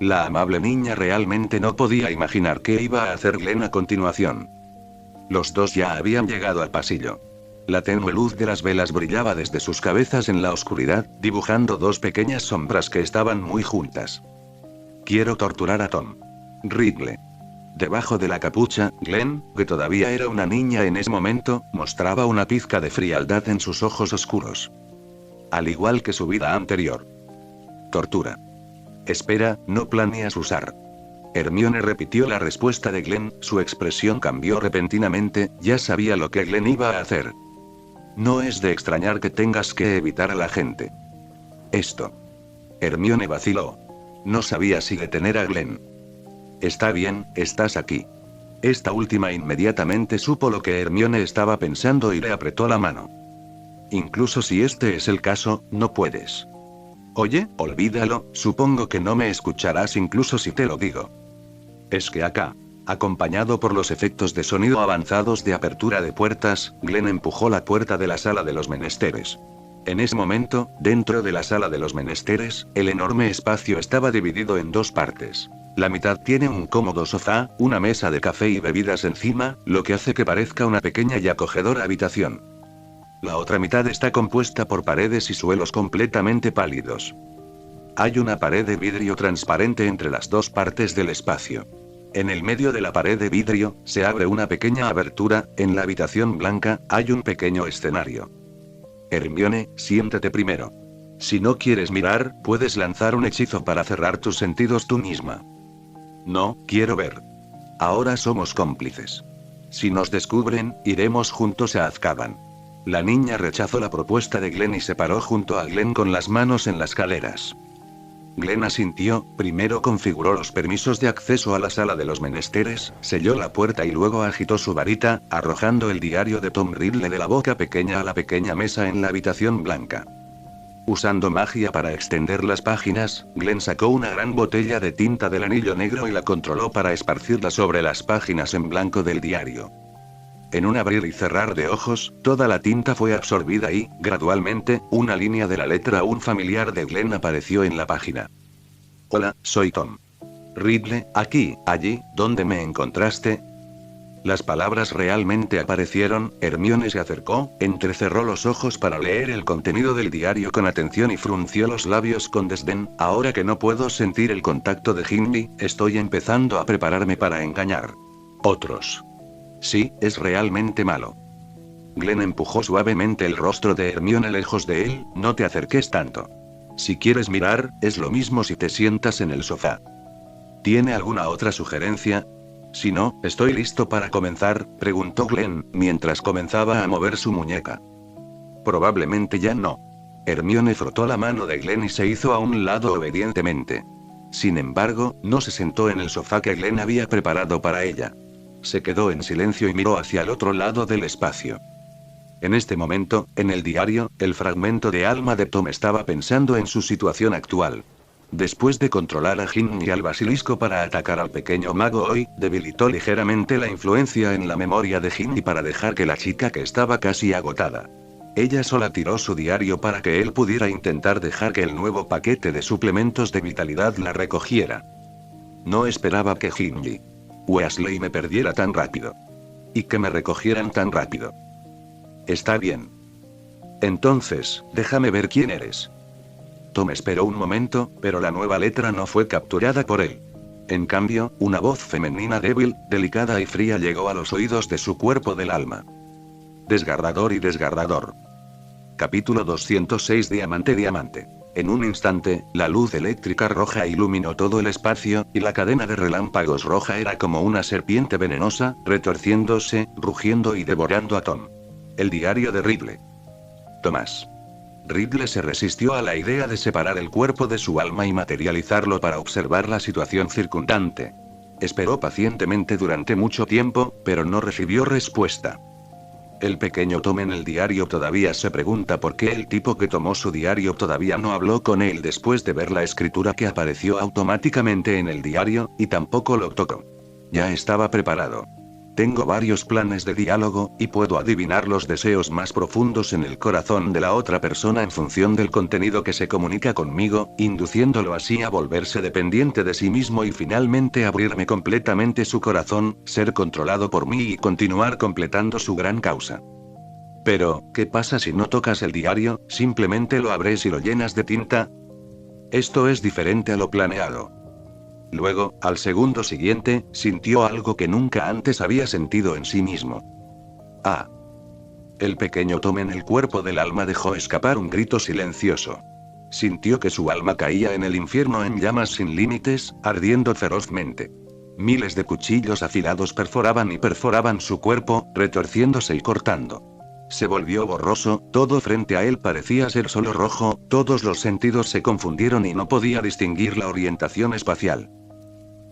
La amable niña realmente no podía imaginar qué iba a hacer Glenn a continuación. Los dos ya habían llegado al pasillo. La tenue luz de las velas brillaba desde sus cabezas en la oscuridad, dibujando 2 pequeñas sombras que estaban muy juntas. Quiero torturar a Tom Riddle. Debajo de la capucha, Glenn, que todavía era una niña en ese momento, mostraba una pizca de frialdad en sus ojos oscuros. Al igual que su vida anterior. Tortura. Espera, ¿no planeas usar? Hermione repitió la respuesta de Glenn, su expresión cambió repentinamente, ya sabía lo que Glenn iba a hacer. No es de extrañar que tengas que evitar a la gente. Esto. Hermione vaciló. No sabía si detener a Glenn. Está bien, estás aquí. Esta última inmediatamente supo lo que Hermione estaba pensando y le apretó la mano. Incluso si este es el caso, no puedes. Oye, olvídalo, supongo que no me escucharás incluso si te lo digo. Es que acá, acompañado por los efectos de sonido avanzados de apertura de puertas, Glenn empujó la puerta de la sala de los menesteres. En ese momento, dentro de la sala de los menesteres, el enorme espacio estaba dividido en 2 partes. La mitad tiene un cómodo sofá, una mesa de café y bebidas encima, lo que hace que parezca una pequeña y acogedora habitación. La otra mitad está compuesta por paredes y suelos completamente pálidos. Hay una pared de vidrio transparente entre las 2 partes del espacio. En el medio de la pared de vidrio, se abre una pequeña abertura. En la habitación blanca, hay un pequeño escenario. Hermione, siéntate primero. Si no quieres mirar, puedes lanzar un hechizo para cerrar tus sentidos tú misma. No, quiero ver. Ahora somos cómplices. Si nos descubren, iremos juntos a Azkaban. La niña rechazó la propuesta de Glenn y se paró junto a Glenn con las manos en las caderas. Glenn asintió, primero configuró los permisos de acceso a la sala de los menesteres, selló la puerta y luego agitó su varita, arrojando el diario de Tom Riddle de la boca pequeña a la pequeña mesa en la habitación blanca. Usando magia para extender las páginas, Glenn sacó una gran botella de tinta del anillo negro y la controló para esparcirla sobre las páginas en blanco del diario. En un abrir y cerrar de ojos, toda la tinta fue absorbida y, gradualmente, una línea de la letra aún familiar de Glenn apareció en la página. Hola, soy Tom. Ridley, aquí, allí, ¿dónde me encontraste? Las palabras realmente aparecieron. Hermione se acercó, entrecerró los ojos para leer el contenido del diario con atención y frunció los labios con desdén. Ahora que no puedo sentir el contacto de Gimli, estoy empezando a prepararme para engañar. Otros. Sí, es realmente malo. Glenn empujó suavemente el rostro de Hermione lejos de él. No te acerques tanto. Si quieres mirar, es lo mismo si te sientas en el sofá. ¿Tiene alguna otra sugerencia? Si no, estoy listo para comenzar, preguntó Glenn, mientras comenzaba a mover su muñeca. Probablemente ya no. Hermione frotó la mano de Glenn y se hizo a un lado obedientemente. Sin embargo, no se sentó en el sofá que Glenn había preparado para ella. Se quedó en silencio y miró hacia el otro lado del espacio. En este momento, en el diario, el fragmento de alma de Tom estaba pensando en su situación actual. Después de controlar a Ginny y al basilisco para atacar al pequeño mago hoy, debilitó ligeramente la influencia en la memoria de Ginny para dejar que la chica que estaba casi agotada. Ella sola tiró su diario para que él pudiera intentar dejar que el nuevo paquete de suplementos de vitalidad la recogiera. No esperaba que Ginny Weasley me perdiera tan rápido. Y que me recogieran tan rápido. Está bien. Entonces, déjame ver quién eres. Tom esperó un momento, pero la nueva letra no fue capturada por él. En cambio, una voz femenina débil, delicada y fría llegó a los oídos de su cuerpo del alma. Desgarrador y desgarrador. Capítulo 206. Diamante. En un instante, la luz eléctrica roja iluminó todo el espacio, y la cadena de relámpagos roja era como una serpiente venenosa, retorciéndose, rugiendo y devorando a Tom. El diario de Ridley. Tomás. Ridley se resistió a la idea de separar el cuerpo de su alma y materializarlo para observar la situación circundante. Esperó pacientemente durante mucho tiempo, pero no recibió respuesta. El pequeño Tom en el diario todavía se pregunta por qué el tipo que tomó su diario todavía no habló con él después de ver la escritura que apareció automáticamente en el diario, y tampoco lo tocó. Ya estaba preparado. Tengo varios planes de diálogo, y puedo adivinar los deseos más profundos en el corazón de la otra persona en función del contenido que se comunica conmigo, induciéndolo así a volverse dependiente de sí mismo y finalmente abrirme completamente su corazón, ser controlado por mí y continuar completando su gran causa. Pero, ¿qué pasa si no tocas el diario? ¿Simplemente lo abres y lo llenas de tinta? Esto es diferente a lo planeado. Luego, al segundo siguiente, sintió algo que nunca antes había sentido en sí mismo. ¡Ah! El pequeño Tom en el cuerpo del alma dejó escapar un grito silencioso. Sintió que su alma caía en el infierno en llamas sin límites, ardiendo ferozmente. Miles de cuchillos afilados perforaban su cuerpo, retorciéndose y cortando. Se volvió borroso, todo frente a él parecía ser solo rojo, todos los sentidos se confundieron y no podía distinguir la orientación espacial.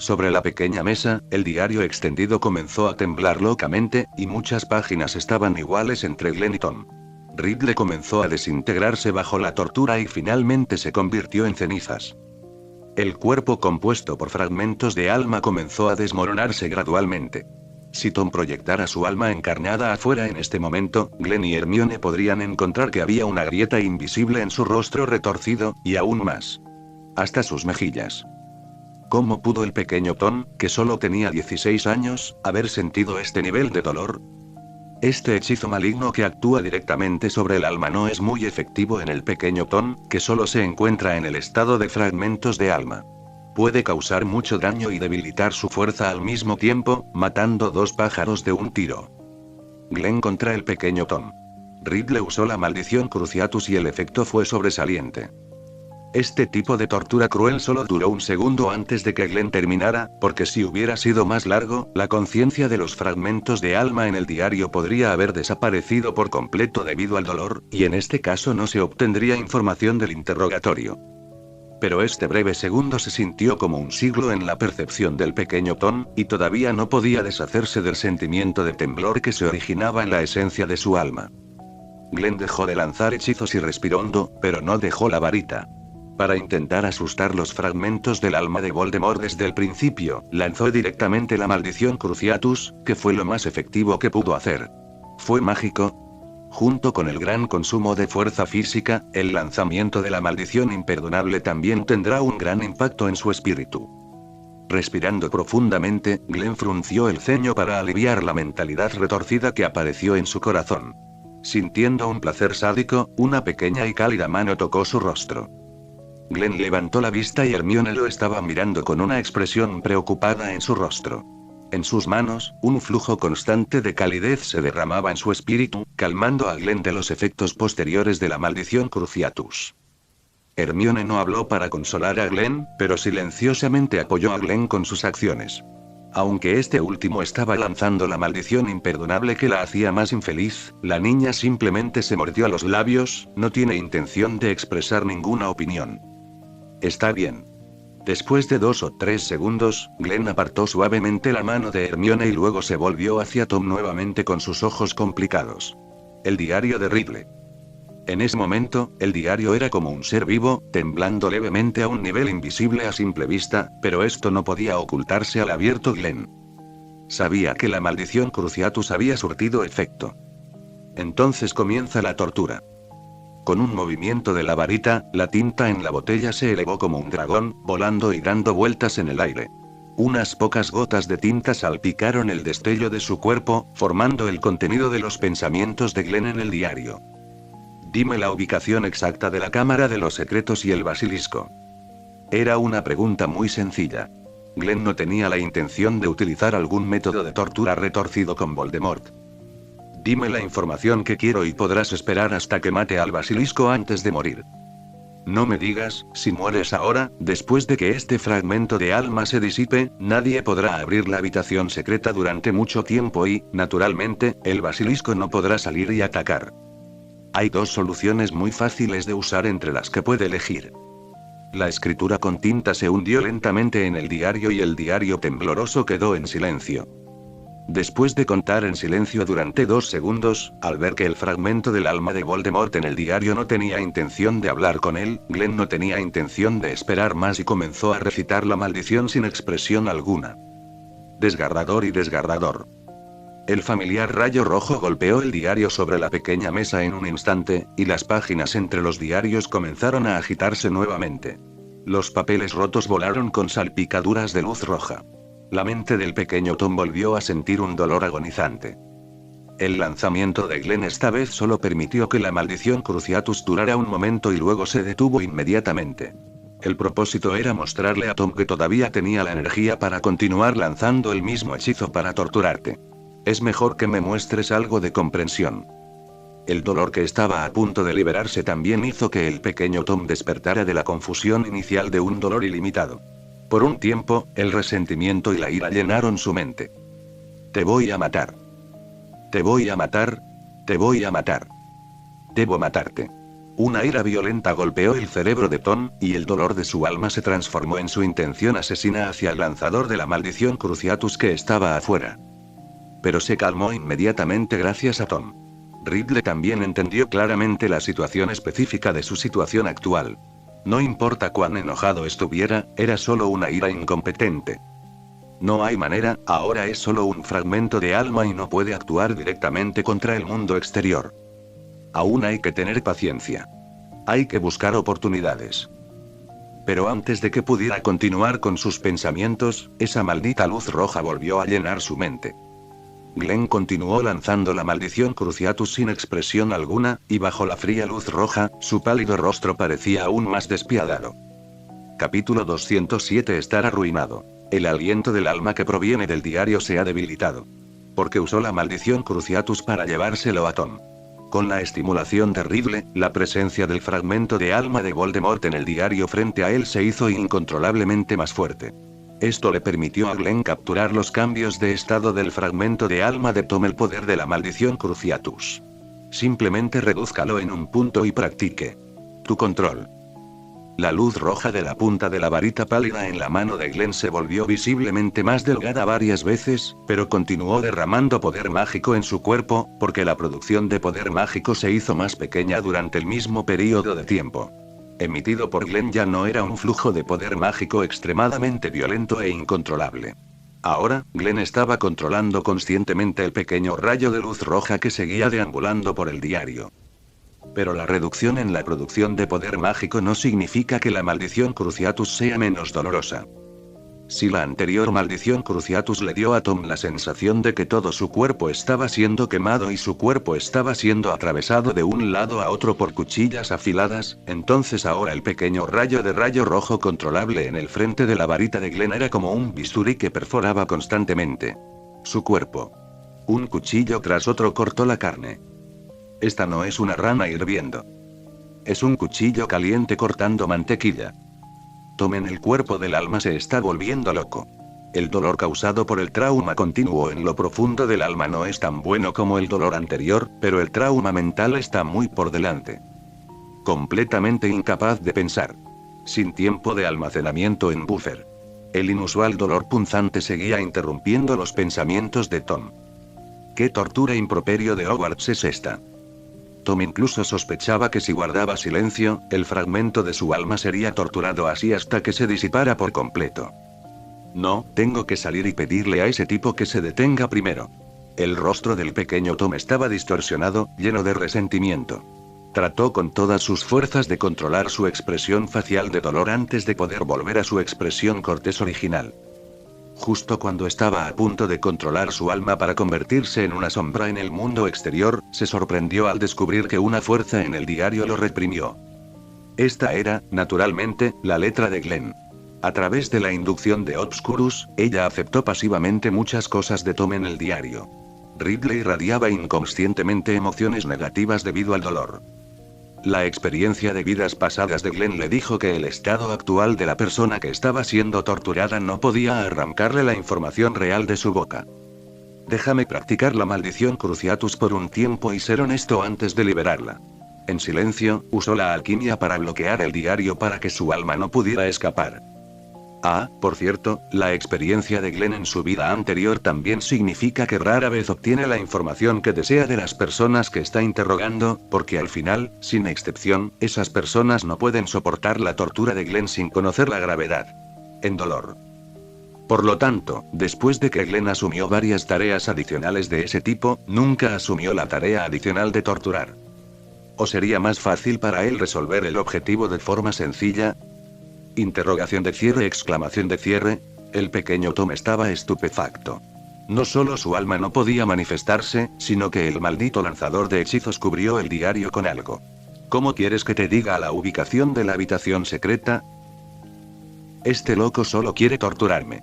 Sobre la pequeña mesa, el diario extendido comenzó a temblar locamente, y muchas páginas estaban iguales entre Glenn y Tom. Ridley comenzó a desintegrarse bajo la tortura y finalmente se convirtió en cenizas. El cuerpo compuesto por fragmentos de alma comenzó a desmoronarse gradualmente. Si Tom proyectara su alma encarnada afuera en este momento, Glenn y Hermione podrían encontrar que había una grieta invisible en su rostro retorcido, y aún más. Hasta sus mejillas. ¿Cómo pudo el pequeño Tom, que solo tenía 16 años, haber sentido este nivel de dolor? Este hechizo maligno que actúa directamente sobre el alma no es muy efectivo en el pequeño Tom, que solo se encuentra en el estado de fragmentos de alma. Puede causar mucho daño y debilitar su fuerza al mismo tiempo, matando dos pájaros de un tiro. Glenn contra el pequeño Tom. Ridley usó la maldición Cruciatus y el efecto fue sobresaliente. Este tipo de tortura cruel solo duró un segundo antes de que Glenn terminara, porque si hubiera sido más largo, la conciencia de los fragmentos de alma en el diario podría haber desaparecido por completo debido al dolor, y en este caso no se obtendría información del interrogatorio. Pero este breve segundo se sintió como un siglo en la percepción del pequeño Tom, y todavía no podía deshacerse del sentimiento de temblor que se originaba en la esencia de su alma. Glenn dejó de lanzar hechizos y respiró hondo, pero no dejó la varita. Para intentar asustar los fragmentos del alma de Voldemort desde el principio, lanzó directamente la maldición Cruciatus, que fue lo más efectivo que pudo hacer. Fue mágico. Junto con el gran consumo de fuerza física, el lanzamiento de la maldición imperdonable también tendrá un gran impacto en su espíritu. Respirando profundamente, Glenn frunció el ceño para aliviar la mentalidad retorcida que apareció en su corazón. Sintiendo un placer sádico, una pequeña y cálida mano tocó su rostro. Glenn levantó la vista y Hermione lo estaba mirando con una expresión preocupada en su rostro. En sus manos, un flujo constante de calidez se derramaba en su espíritu, calmando a Glenn de los efectos posteriores de la maldición Cruciatus. Hermione no habló para consolar a Glenn, pero silenciosamente apoyó a Glenn con sus acciones. Aunque este último estaba lanzando la maldición imperdonable que la hacía más infeliz, la niña simplemente se mordió los labios, no tiene intención de expresar ninguna opinión. Está bien. Después de 2 o 3 segundos, Glenn apartó suavemente la mano de Hermione y luego se volvió hacia Tom nuevamente con sus ojos complicados. El diario de Ridley. En ese momento, el diario era como un ser vivo, temblando levemente a un nivel invisible a simple vista, pero esto no podía ocultarse al abierto Glenn. Sabía que la maldición Cruciatus había surtido efecto. Entonces comienza la tortura. Con un movimiento de la varita, la tinta en la botella se elevó como un dragón, volando y dando vueltas en el aire. Unas pocas gotas de tinta salpicaron el destello de su cuerpo, formando el contenido de los pensamientos de Glenn en el diario. Dime la ubicación exacta de la Cámara de los Secretos y el basilisco. Era una pregunta muy sencilla. Glenn no tenía la intención de utilizar algún método de tortura retorcido con Voldemort. Dime la información que quiero y podrás esperar hasta que mate al basilisco antes de morir. No me digas, si mueres ahora, después de que este fragmento de alma se disipe, nadie podrá abrir la habitación secreta durante mucho tiempo y, naturalmente, el basilisco no podrá salir y atacar. Hay 2 soluciones muy fáciles de usar entre las que puede elegir. La escritura con tinta se hundió lentamente en el diario y el diario tembloroso quedó en silencio. Después de contar en silencio durante 2 segundos, al ver que el fragmento del alma de Voldemort en el diario no tenía intención de hablar con él, Glenn no tenía intención de esperar más y comenzó a recitar la maldición sin expresión alguna. Desgarrador y desgarrador. El familiar rayo rojo golpeó el diario sobre la pequeña mesa en un instante, y las páginas entre los diarios comenzaron a agitarse nuevamente. Los papeles rotos volaron con salpicaduras de luz roja. La mente del pequeño Tom volvió a sentir un dolor agonizante. El lanzamiento de Glenn esta vez solo permitió que la maldición Cruciatus durara un momento y luego se detuvo inmediatamente. El propósito era mostrarle a Tom que todavía tenía la energía para continuar lanzando el mismo hechizo para torturarte. Es mejor que me muestres algo de comprensión. El dolor que estaba a punto de liberarse también hizo que el pequeño Tom despertara de la confusión inicial de un dolor ilimitado. Por un tiempo, el resentimiento y la ira llenaron su mente. Te voy a matar. Te voy a matar. Te voy a matar. Debo matarte. Una ira violenta golpeó el cerebro de Tom, y el dolor de su alma se transformó en su intención asesina hacia el lanzador de la maldición Cruciatus que estaba afuera. Pero se calmó inmediatamente gracias a Tom. Ridley también entendió claramente la situación específica de su situación actual. No importa cuán enojado estuviera, era solo una ira incompetente. No hay manera, ahora es solo un fragmento de alma y no puede actuar directamente contra el mundo exterior. Aún hay que tener paciencia. Hay que buscar oportunidades. Pero antes de que pudiera continuar con sus pensamientos, esa maldita luz roja volvió a llenar su mente. Glenn continuó lanzando la maldición Cruciatus sin expresión alguna, y bajo la fría luz roja, su pálido rostro parecía aún más despiadado. Capítulo 207 Estar arruinado. El aliento del alma que proviene del diario se ha debilitado. Porque usó la maldición Cruciatus para llevárselo a Tom. Con la estimulación terrible, la presencia del fragmento de alma de Voldemort en el diario frente a él se hizo incontrolablemente más fuerte. Esto le permitió a Glenn capturar los cambios de estado del fragmento de alma de Tom el poder de la maldición Cruciatus. Simplemente redúzcalo en un punto y practique tu control. La luz roja de la punta de la varita pálida en la mano de Glenn se volvió visiblemente más delgada varias veces, pero continuó derramando poder mágico en su cuerpo, porque la producción de poder mágico se hizo más pequeña durante el mismo período de tiempo. Emitido por Glenn ya no era un flujo de poder mágico extremadamente violento e incontrolable. Ahora, Glenn estaba controlando conscientemente el pequeño rayo de luz roja que seguía deambulando por el diario. Pero la reducción en la producción de poder mágico no significa que la maldición Cruciatus sea menos dolorosa. Si la anterior maldición Cruciatus le dio a Tom la sensación de que todo su cuerpo estaba siendo quemado y su cuerpo estaba siendo atravesado de un lado a otro por cuchillas afiladas, entonces ahora el pequeño rayo de rayo rojo controlable en el frente de la varita de Glenn era como un bisturí que perforaba constantemente su cuerpo. Un cuchillo tras otro cortó la carne. Esta no es una rana hirviendo. Es un cuchillo caliente cortando mantequilla. Tom en el cuerpo del alma se está volviendo loco. El dolor causado por el trauma continuo en lo profundo del alma no es tan bueno como el dolor anterior, pero el trauma mental está muy por delante. Completamente incapaz de pensar. Sin tiempo de almacenamiento en buffer. El inusual dolor punzante seguía interrumpiendo los pensamientos de Tom. ¿Qué tortura improperio de Hogwarts es esta? Tom incluso sospechaba que si guardaba silencio, el fragmento de su alma sería torturado así hasta que se disipara por completo. No, tengo que salir y pedirle a ese tipo que se detenga primero. El rostro del pequeño Tom estaba distorsionado, lleno de resentimiento. Trató con todas sus fuerzas de controlar su expresión facial de dolor antes de poder volver a su expresión cortés original. Justo cuando estaba a punto de controlar su alma para convertirse en una sombra en el mundo exterior, se sorprendió al descubrir que una fuerza en el diario lo reprimió. Esta era, naturalmente, la letra de Glenn. A través de la inducción de Obscurus, ella aceptó pasivamente muchas cosas de Tom en el diario. Ridley irradiaba inconscientemente emociones negativas debido al dolor. La experiencia de vidas pasadas de Glenn le dijo que el estado actual de la persona que estaba siendo torturada no podía arrancarle la información real de su boca. Déjame practicar la maldición Cruciatus por un tiempo y ser honesto antes de liberarla. En silencio, usó la alquimia para bloquear el diario para que su alma no pudiera escapar. Ah, por cierto, la experiencia de Glenn en su vida anterior también significa que rara vez obtiene la información que desea de las personas que está interrogando, porque al final, sin excepción, esas personas no pueden soportar la tortura de Glenn sin conocer la gravedad. En dolor. Por lo tanto, después de que Glenn asumió varias tareas adicionales de ese tipo, nunca asumió la tarea adicional de torturar. ¿O sería más fácil para él resolver el objetivo de forma sencilla? Interrogación de cierre, exclamación de cierre. El pequeño Tom estaba estupefacto. No solo su alma no podía manifestarse, sino que el maldito lanzador de hechizos cubrió el diario con algo. ¿Cómo quieres que te diga la ubicación de la habitación secreta? Este loco solo quiere torturarme.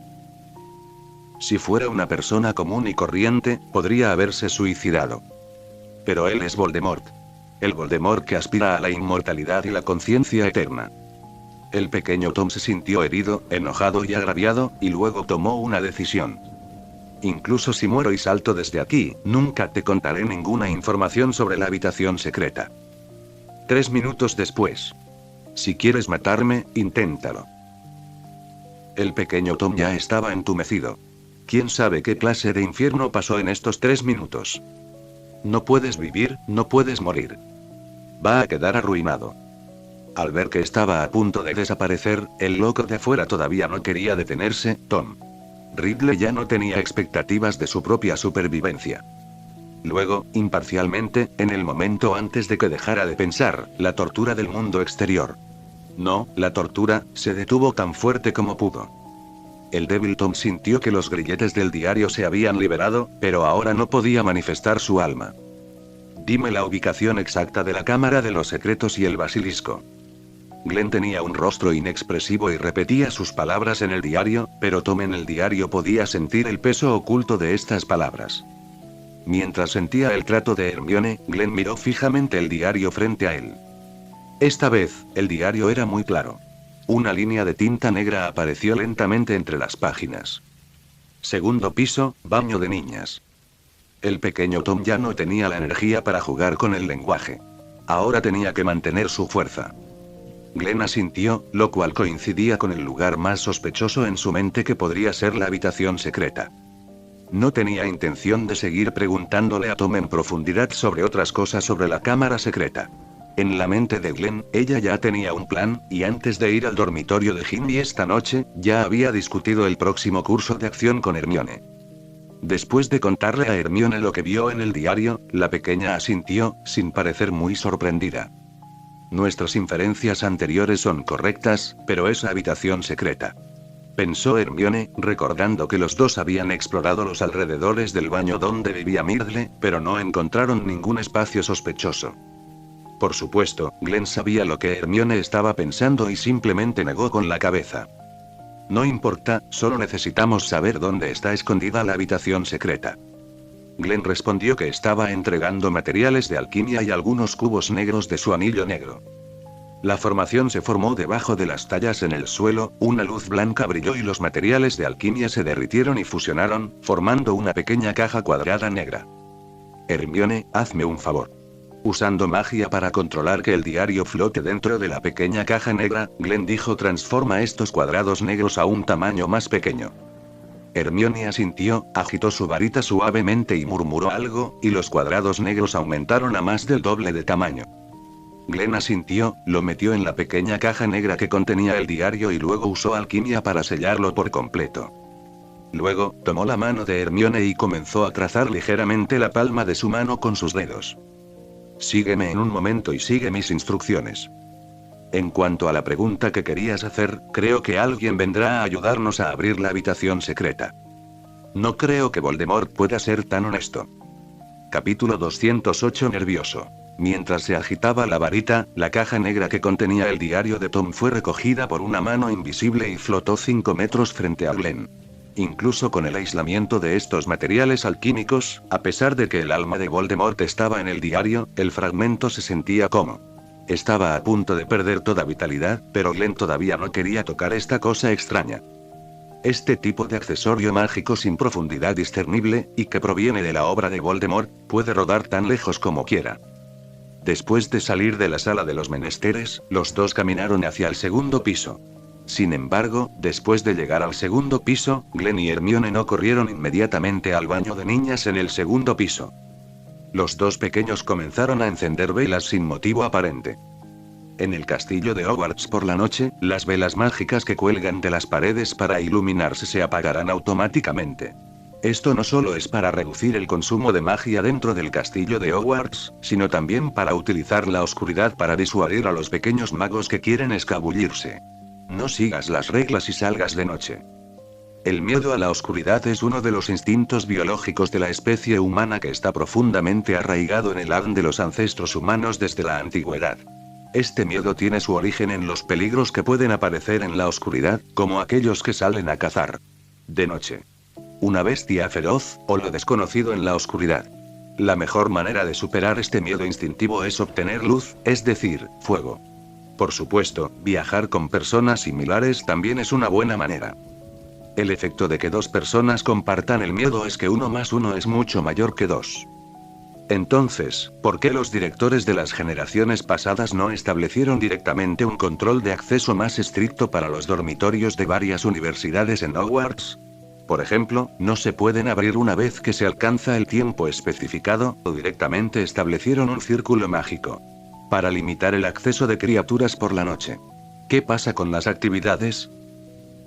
Si fuera una persona común y corriente, podría haberse suicidado. Pero él es Voldemort. El Voldemort que aspira a la inmortalidad y la conciencia eterna. El pequeño Tom se sintió herido, enojado y agraviado, y luego tomó una decisión. Incluso si muero y salto desde aquí, nunca te contaré ninguna información sobre la habitación secreta. 3 minutos después. Si quieres matarme, inténtalo. El pequeño Tom ya estaba entumecido. ¿Quién sabe qué clase de infierno pasó en estos 3 minutos? No puedes vivir, no puedes morir. Va a quedar arruinado. Al ver que estaba a punto de desaparecer, el loco de afuera todavía no quería detenerse. Tom. Ridley ya no tenía expectativas de su propia supervivencia. Luego, imparcialmente, en el momento antes de que dejara de pensar, la tortura del mundo exterior. No, la tortura, se detuvo tan fuerte como pudo. El débil Tom sintió que los grilletes del diario se habían liberado, pero ahora no podía manifestar su alma. Dime la ubicación exacta de la Cámara de los Secretos y el Basilisco. Glenn tenía un rostro inexpresivo y repetía sus palabras en el diario, pero Tom en el diario podía sentir el peso oculto de estas palabras. Mientras sentía el trato de Hermione, Glenn miró fijamente el diario frente a él. Esta vez, el diario era muy claro. Una línea de tinta negra apareció lentamente entre las páginas. Segundo piso, baño de niñas. El pequeño Tom ya no tenía la energía para jugar con el lenguaje. Ahora tenía que mantener su fuerza. Glenn asintió, lo cual coincidía con el lugar más sospechoso en su mente que podría ser la habitación secreta. No tenía intención de seguir preguntándole a Tom en profundidad sobre otras cosas sobre la cámara secreta. En la mente de Glenn, ella ya tenía un plan, y antes de ir al dormitorio de Ginny esta noche, ya había discutido el próximo curso de acción con Hermione. Después de contarle a Hermione lo que vio en el diario, la pequeña asintió, sin parecer muy sorprendida. Nuestras inferencias anteriores son correctas, pero esa habitación secreta. pensó Hermione, recordando que los dos habían explorado los alrededores del baño donde vivía Myrtle, pero no encontraron ningún espacio sospechoso. Por supuesto, Glenn sabía lo que Hermione estaba pensando y simplemente negó con la cabeza. No importa, solo necesitamos saber dónde está escondida la habitación secreta. Glenn respondió que estaba entregando materiales de alquimia y algunos cubos negros de su anillo negro. La formación se formó debajo de las tallas en el suelo, una luz blanca brilló y los materiales de alquimia se derritieron y fusionaron, formando una pequeña caja cuadrada negra. Hermione, hazme un favor. Usando magia para controlar que el diario flote dentro de la pequeña caja negra, Glenn dijo: transforma estos cuadrados negros a un tamaño más pequeño. Hermione asintió, agitó su varita suavemente y murmuró algo, y los cuadrados negros aumentaron a más del doble de tamaño. Glenn asintió, lo metió en la pequeña caja negra que contenía el diario y luego usó alquimia para sellarlo por completo. Luego, tomó la mano de Hermione y comenzó a trazar ligeramente la palma de su mano con sus dedos. Sígueme en un momento y sigue mis instrucciones. En cuanto a la pregunta que querías hacer, creo que alguien vendrá a ayudarnos a abrir la habitación secreta. No creo que Voldemort pueda ser tan honesto. Capítulo 208. Nervioso. Mientras se agitaba la varita, la caja negra que contenía el diario de Tom fue recogida por una mano invisible y flotó 5 metros frente a Glenn. Incluso con el aislamiento de estos materiales alquímicos, a pesar de que el alma de Voldemort estaba en el diario, el fragmento se sentía como... Estaba a punto de perder toda vitalidad, pero Glenn todavía no quería tocar esta cosa extraña. Este tipo de accesorio mágico sin profundidad discernible, y que proviene de la obra de Voldemort, puede rodar tan lejos como quiera. Después de salir de la sala de los menesteres, los dos caminaron hacia el segundo piso. Sin embargo, después de llegar al segundo piso, Glenn y Hermione no corrieron inmediatamente al baño de niñas en el segundo piso. Los dos pequeños comenzaron a encender velas sin motivo aparente. En el castillo de Hogwarts por la noche, las velas mágicas que cuelgan de las paredes para iluminarse se apagarán automáticamente. Esto no solo es para reducir el consumo de magia dentro del castillo de Hogwarts, sino también para utilizar la oscuridad para disuadir a los pequeños magos que quieren escabullirse. No sigas las reglas y salgas de noche. El miedo a la oscuridad es uno de los instintos biológicos de la especie humana que está profundamente arraigado en el ADN de los ancestros humanos desde la antigüedad. Este miedo tiene su origen en los peligros que pueden aparecer en la oscuridad, como aquellos que salen a cazar de noche. Una bestia feroz, o lo desconocido en la oscuridad. La mejor manera de superar este miedo instintivo es obtener luz, es decir, fuego. Por supuesto, viajar con personas similares también es una buena manera. El efecto de que dos personas compartan el miedo es que 1 más 1 es mucho mayor que 2. Entonces, ¿por qué los directores de las generaciones pasadas no establecieron directamente un control de acceso más estricto para los dormitorios de varias universidades en Hogwarts? Por ejemplo, no se pueden abrir una vez que se alcanza el tiempo especificado, o directamente establecieron un círculo mágico para limitar el acceso de criaturas por la noche. ¿Qué pasa con las actividades?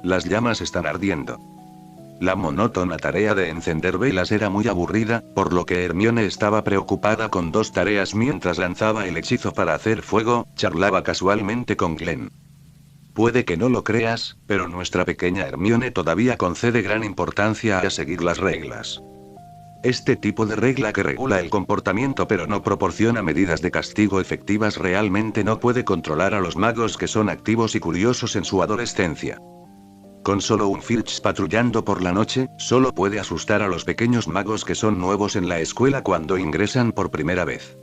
Las llamas están ardiendo. La monótona tarea de encender velas era muy aburrida, por lo que Hermione estaba preocupada con 2 tareas mientras lanzaba el hechizo para hacer fuego, charlaba casualmente con Glenn. Puede que no lo creas, pero nuestra pequeña Hermione todavía concede gran importancia a seguir las reglas. Este tipo de regla que regula el comportamiento pero no proporciona medidas de castigo efectivas realmente no puede controlar a los magos que son activos y curiosos en su adolescencia. Con solo un Filch patrullando por la noche, solo puede asustar a los pequeños magos que son nuevos en la escuela cuando ingresan por primera vez.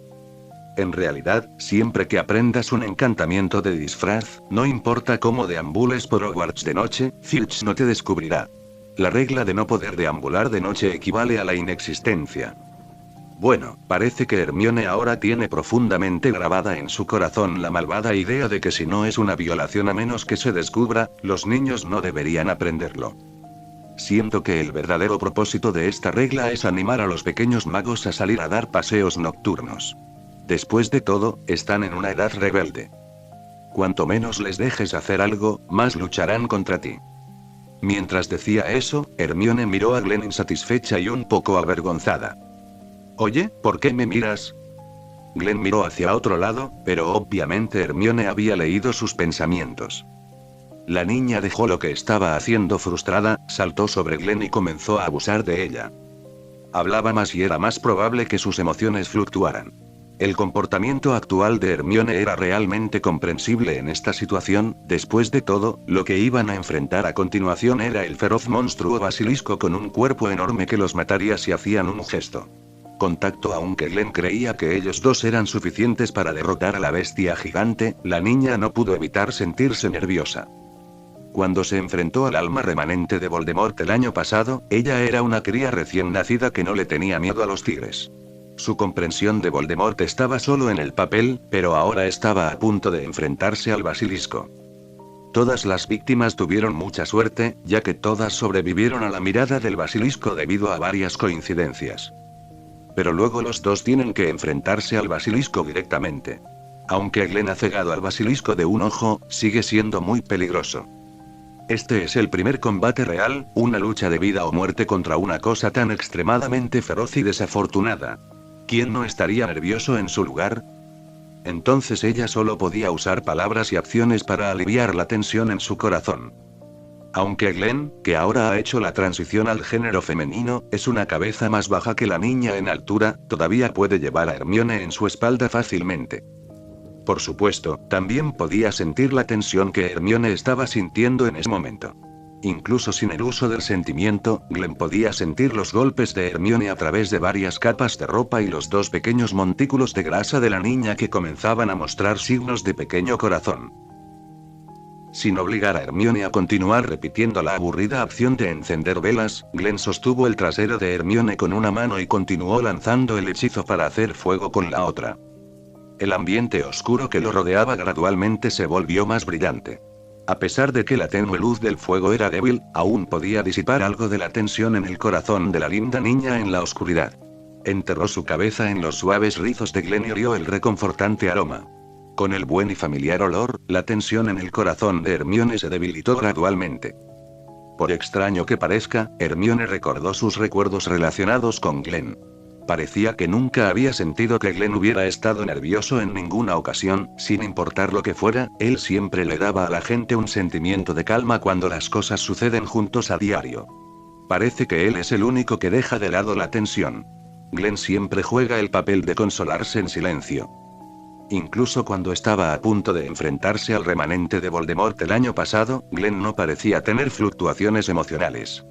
En realidad, siempre que aprendas un encantamiento de disfraz, no importa cómo deambules por Hogwarts de noche, Filch no te descubrirá. La regla de no poder deambular de noche equivale a la inexistencia. Bueno, parece que Hermione ahora tiene profundamente grabada en su corazón la malvada idea de que si no es una violación a menos que se descubra, los niños no deberían aprenderlo. Siento que el verdadero propósito de esta regla es animar a los pequeños magos a salir a dar paseos nocturnos. Después de todo, están en una edad rebelde. Cuanto menos les dejes hacer algo, más lucharán contra ti. Mientras decía eso, Hermione miró a Glenn insatisfecha y un poco avergonzada. Oye, ¿por qué me miras? Glenn miró hacia otro lado, pero obviamente Hermione había leído sus pensamientos. La niña dejó lo que estaba haciendo frustrada, saltó sobre Glenn y comenzó a abusar de ella. Hablaba más y era más probable que sus emociones fluctuaran. El comportamiento actual de Hermione era realmente comprensible en esta situación. Después de todo, lo que iban a enfrentar a continuación era el feroz monstruo basilisco con un cuerpo enorme que los mataría si hacían un gesto. Contacto. Aunque Glenn creía que ellos dos eran suficientes para derrotar a la bestia gigante, la niña no pudo evitar sentirse nerviosa. Cuando se enfrentó al alma remanente de Voldemort el año pasado, ella era una cría recién nacida que no le tenía miedo a los tigres. Su comprensión de Voldemort estaba solo en el papel, pero ahora estaba a punto de enfrentarse al basilisco. Todas las víctimas tuvieron mucha suerte, ya que todas sobrevivieron a la mirada del basilisco debido a varias coincidencias. Pero luego los dos tienen que enfrentarse al basilisco directamente. Aunque Glenn ha cegado al basilisco de un ojo, sigue siendo muy peligroso. Este es el primer combate real, una lucha de vida o muerte contra una cosa tan extremadamente feroz y desafortunada. ¿Quién no estaría nervioso en su lugar? Entonces ella solo podía usar palabras y acciones para aliviar la tensión en su corazón. Aunque Glenn, que ahora ha hecho la transición al género femenino, es una cabeza más baja que la niña en altura, todavía puede llevar a Hermione en su espalda fácilmente. Por supuesto, también podía sentir la tensión que Hermione estaba sintiendo en ese momento. Incluso sin el uso del sentimiento, Glenn podía sentir los golpes de Hermione a través de varias capas de ropa y los dos pequeños montículos de grasa de la niña que comenzaban a mostrar signos de pequeño corazón. Sin obligar a Hermione a continuar repitiendo la aburrida acción de encender velas, Glenn sostuvo el trasero de Hermione con una mano y continuó lanzando el hechizo para hacer fuego con la otra. El ambiente oscuro que lo rodeaba gradualmente se volvió más brillante. A pesar de que la tenue luz del fuego era débil, aún podía disipar algo de la tensión en el corazón de la linda niña en la oscuridad. Enterró su cabeza en los suaves rizos de Glenn y olió el reconfortante aroma. Con el buen y familiar olor, la tensión en el corazón de Hermione se debilitó gradualmente. Por extraño que parezca, Hermione recordó sus recuerdos relacionados con Glenn. Parecía que nunca había sentido que Glenn hubiera estado nervioso en ninguna ocasión, sin importar lo que fuera, él siempre le daba a la gente un sentimiento de calma cuando las cosas suceden juntos a diario. Parece que él es el único que deja de lado la tensión. Glenn siempre juega el papel de consolarse en silencio. Incluso cuando estaba a punto de enfrentarse al remanente de Voldemort el año pasado, Glenn no parecía tener fluctuaciones emocionales.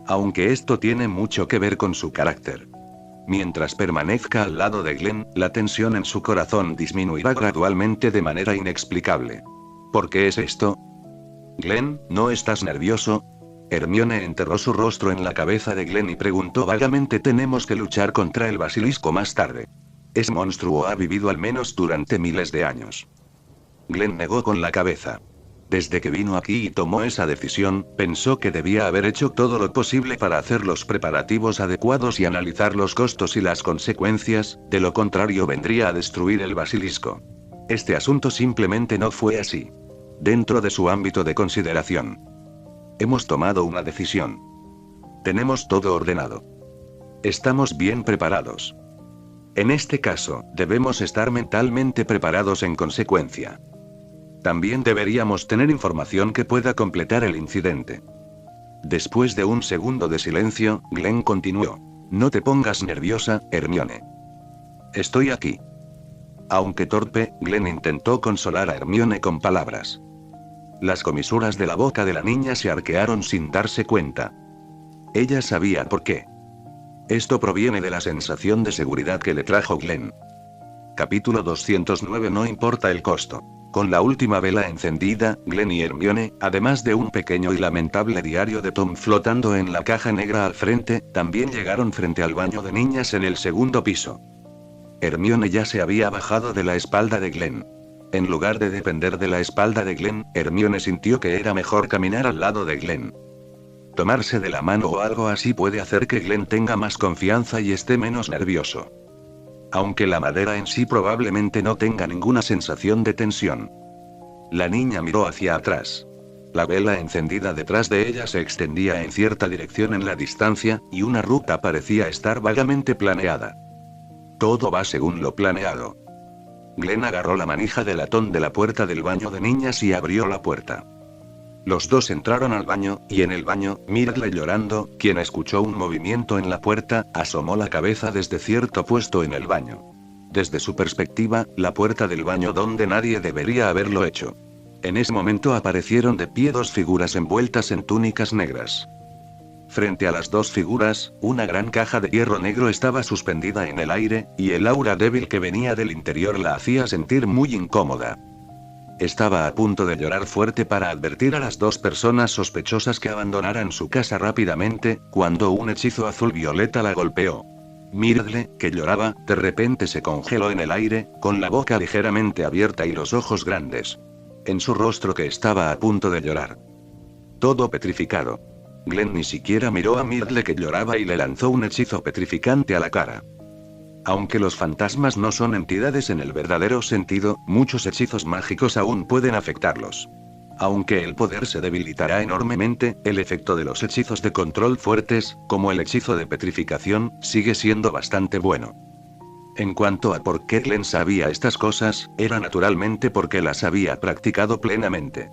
Aunque esto tiene mucho que ver con su carácter. Mientras permanezca al lado de Glenn, la tensión en su corazón disminuirá gradualmente de manera inexplicable. ¿Por qué es esto? Glenn, ¿no estás nervioso? Hermione enterró su rostro en la cabeza de Glenn y preguntó vagamente: tenemos que luchar contra el basilisco más tarde. Ese monstruo ha vivido al menos durante miles de años. Glenn negó con la cabeza. Desde que vino aquí y tomó esa decisión, pensó que debía haber hecho todo lo posible para hacer los preparativos adecuados y analizar los costos y las consecuencias, de lo contrario vendría a destruir el basilisco. Este asunto simplemente no fue así. Dentro de su ámbito de consideración. Hemos tomado una decisión. Tenemos todo ordenado. Estamos bien preparados. En este caso, debemos estar mentalmente preparados en consecuencia. También deberíamos tener información que pueda completar el incidente. Después de un segundo de silencio, Glenn continuó. No te pongas nerviosa, Hermione. Estoy aquí. Aunque torpe, Glenn intentó consolar a Hermione con palabras. Las comisuras de la boca de la niña se arquearon sin darse cuenta. Ella sabía por qué. Esto proviene de la sensación de seguridad que le trajo Glenn. Capítulo 209. No importa el costo. Con la última vela encendida, Glenn y Hermione, además de un pequeño y lamentable diario de Tom flotando en la caja negra al frente, también llegaron frente al baño de niñas en el segundo piso. Hermione ya se había bajado de la espalda de Glenn. En lugar de depender de la espalda de Glenn, Hermione sintió que era mejor caminar al lado de Glenn. Tomarse de la mano o algo así puede hacer que Glenn tenga más confianza y esté menos nervioso. Aunque la madera en sí probablemente no tenga ninguna sensación de tensión. La niña miró hacia atrás. La vela encendida detrás de ella se extendía en cierta dirección en la distancia, y una ruta parecía estar vagamente planeada. Todo va según lo planeado. Glenn agarró la manija de latón de la puerta del baño de niñas y abrió la puerta. Los dos entraron al baño, y en el baño, Myrtle llorando, quien escuchó un movimiento en la puerta, asomó la cabeza desde cierto puesto en el baño. Desde su perspectiva, la puerta del baño donde nadie debería haberlo hecho. En ese momento aparecieron de pie dos figuras envueltas en túnicas negras. Frente a las dos figuras, una gran caja de hierro negro estaba suspendida en el aire, y el aura débil que venía del interior la hacía sentir muy incómoda. Estaba a punto de llorar fuerte para advertir a las dos personas sospechosas que abandonaran su casa rápidamente, cuando un hechizo azul-violeta la golpeó. Myrtle, que lloraba, de repente se congeló en el aire, con la boca ligeramente abierta y los ojos grandes. En su rostro que estaba a punto de llorar. Todo petrificado. Glenn ni siquiera miró a Myrtle que lloraba y le lanzó un hechizo petrificante a la cara. Aunque los fantasmas no son entidades en el verdadero sentido, muchos hechizos mágicos aún pueden afectarlos. Aunque el poder se debilitará enormemente, el efecto de los hechizos de control fuertes, como el hechizo de petrificación, sigue siendo bastante bueno. En cuanto a por qué Glenn sabía estas cosas, era naturalmente porque las había practicado plenamente.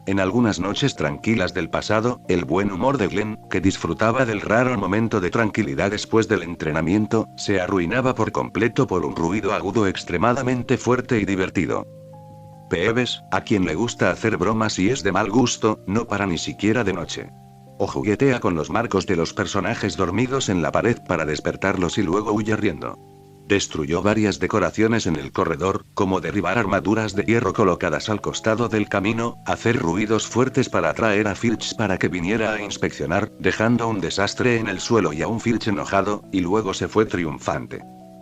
En algunas noches tranquilas del pasado, el buen humor de Glenn, que disfrutaba del raro momento de tranquilidad después del entrenamiento, se arruinaba por completo por un ruido agudo extremadamente fuerte y divertido. Peeves, a quien le gusta hacer bromas y es de mal gusto, no para ni siquiera de noche. O juguetea con los marcos de los personajes dormidos en la pared para despertarlos y luego huye riendo. Destruyó varias decoraciones en el corredor, como derribar armaduras de hierro colocadas al costado del camino, hacer ruidos fuertes para atraer a Filch para que viniera a inspeccionar, dejando un desastre en el suelo y a un Filch enojado, y luego se fue triunfante.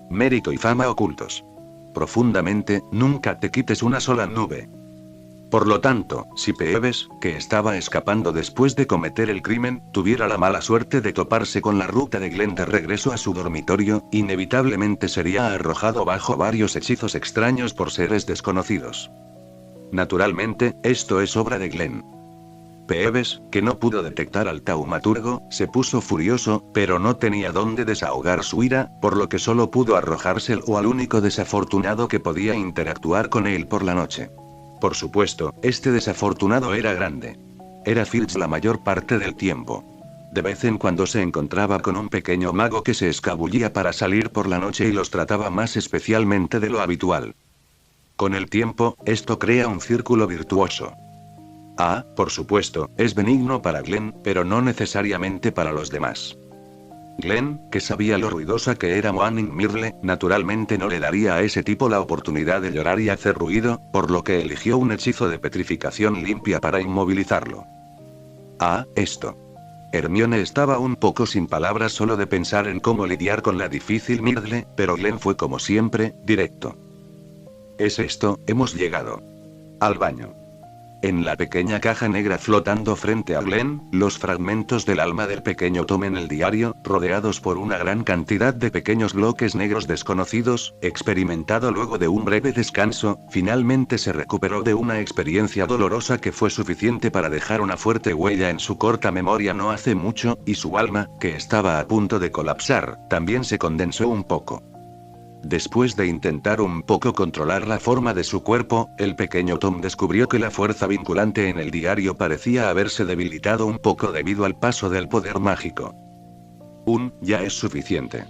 Mérito y fama ocultos. Profundamente, nunca te quites una sola nube. Por lo tanto, si Peeves, que estaba escapando después de cometer el crimen, tuviera la mala suerte de toparse con la ruta de Glenn de regreso a su dormitorio, inevitablemente sería arrojado bajo varios hechizos extraños por seres desconocidos. Naturalmente, esto es obra de Glenn. Peeves, que no pudo detectar al taumaturgo, se puso furioso, pero no tenía dónde desahogar su ira, por lo que solo pudo arrojárselo al único desafortunado que podía interactuar con él por la noche. Por supuesto, este desafortunado era grande. Era Filch la mayor parte del tiempo. De vez en cuando se encontraba con un pequeño mago que se escabullía para salir por la noche y los trataba más especialmente de lo habitual. Con el tiempo, esto crea un círculo virtuoso. Por supuesto, es benigno para Glenn, pero no necesariamente para los demás. Glenn, que sabía lo ruidosa que era Moaning Myrtle, naturalmente no le daría a ese tipo la oportunidad de llorar y hacer ruido, por lo que eligió un hechizo de petrificación limpia para inmovilizarlo. Esto. Hermione estaba un poco sin palabras solo de pensar en cómo lidiar con la difícil Myrtle, pero Glenn fue como siempre, directo. Es esto, hemos llegado. Al baño. En la pequeña caja negra flotando frente a Glenn, los fragmentos del alma del pequeño Tom en el diario, rodeados por una gran cantidad de pequeños bloques negros desconocidos, experimentado luego de un breve descanso, finalmente se recuperó de una experiencia dolorosa que fue suficiente para dejar una fuerte huella en su corta memoria no hace mucho, y su alma, que estaba a punto de colapsar, también se condensó un poco. Después de intentar un poco controlar la forma de su cuerpo, el pequeño Tom descubrió que la fuerza vinculante en el diario parecía haberse debilitado un poco debido al paso del poder mágico. Ya es suficiente.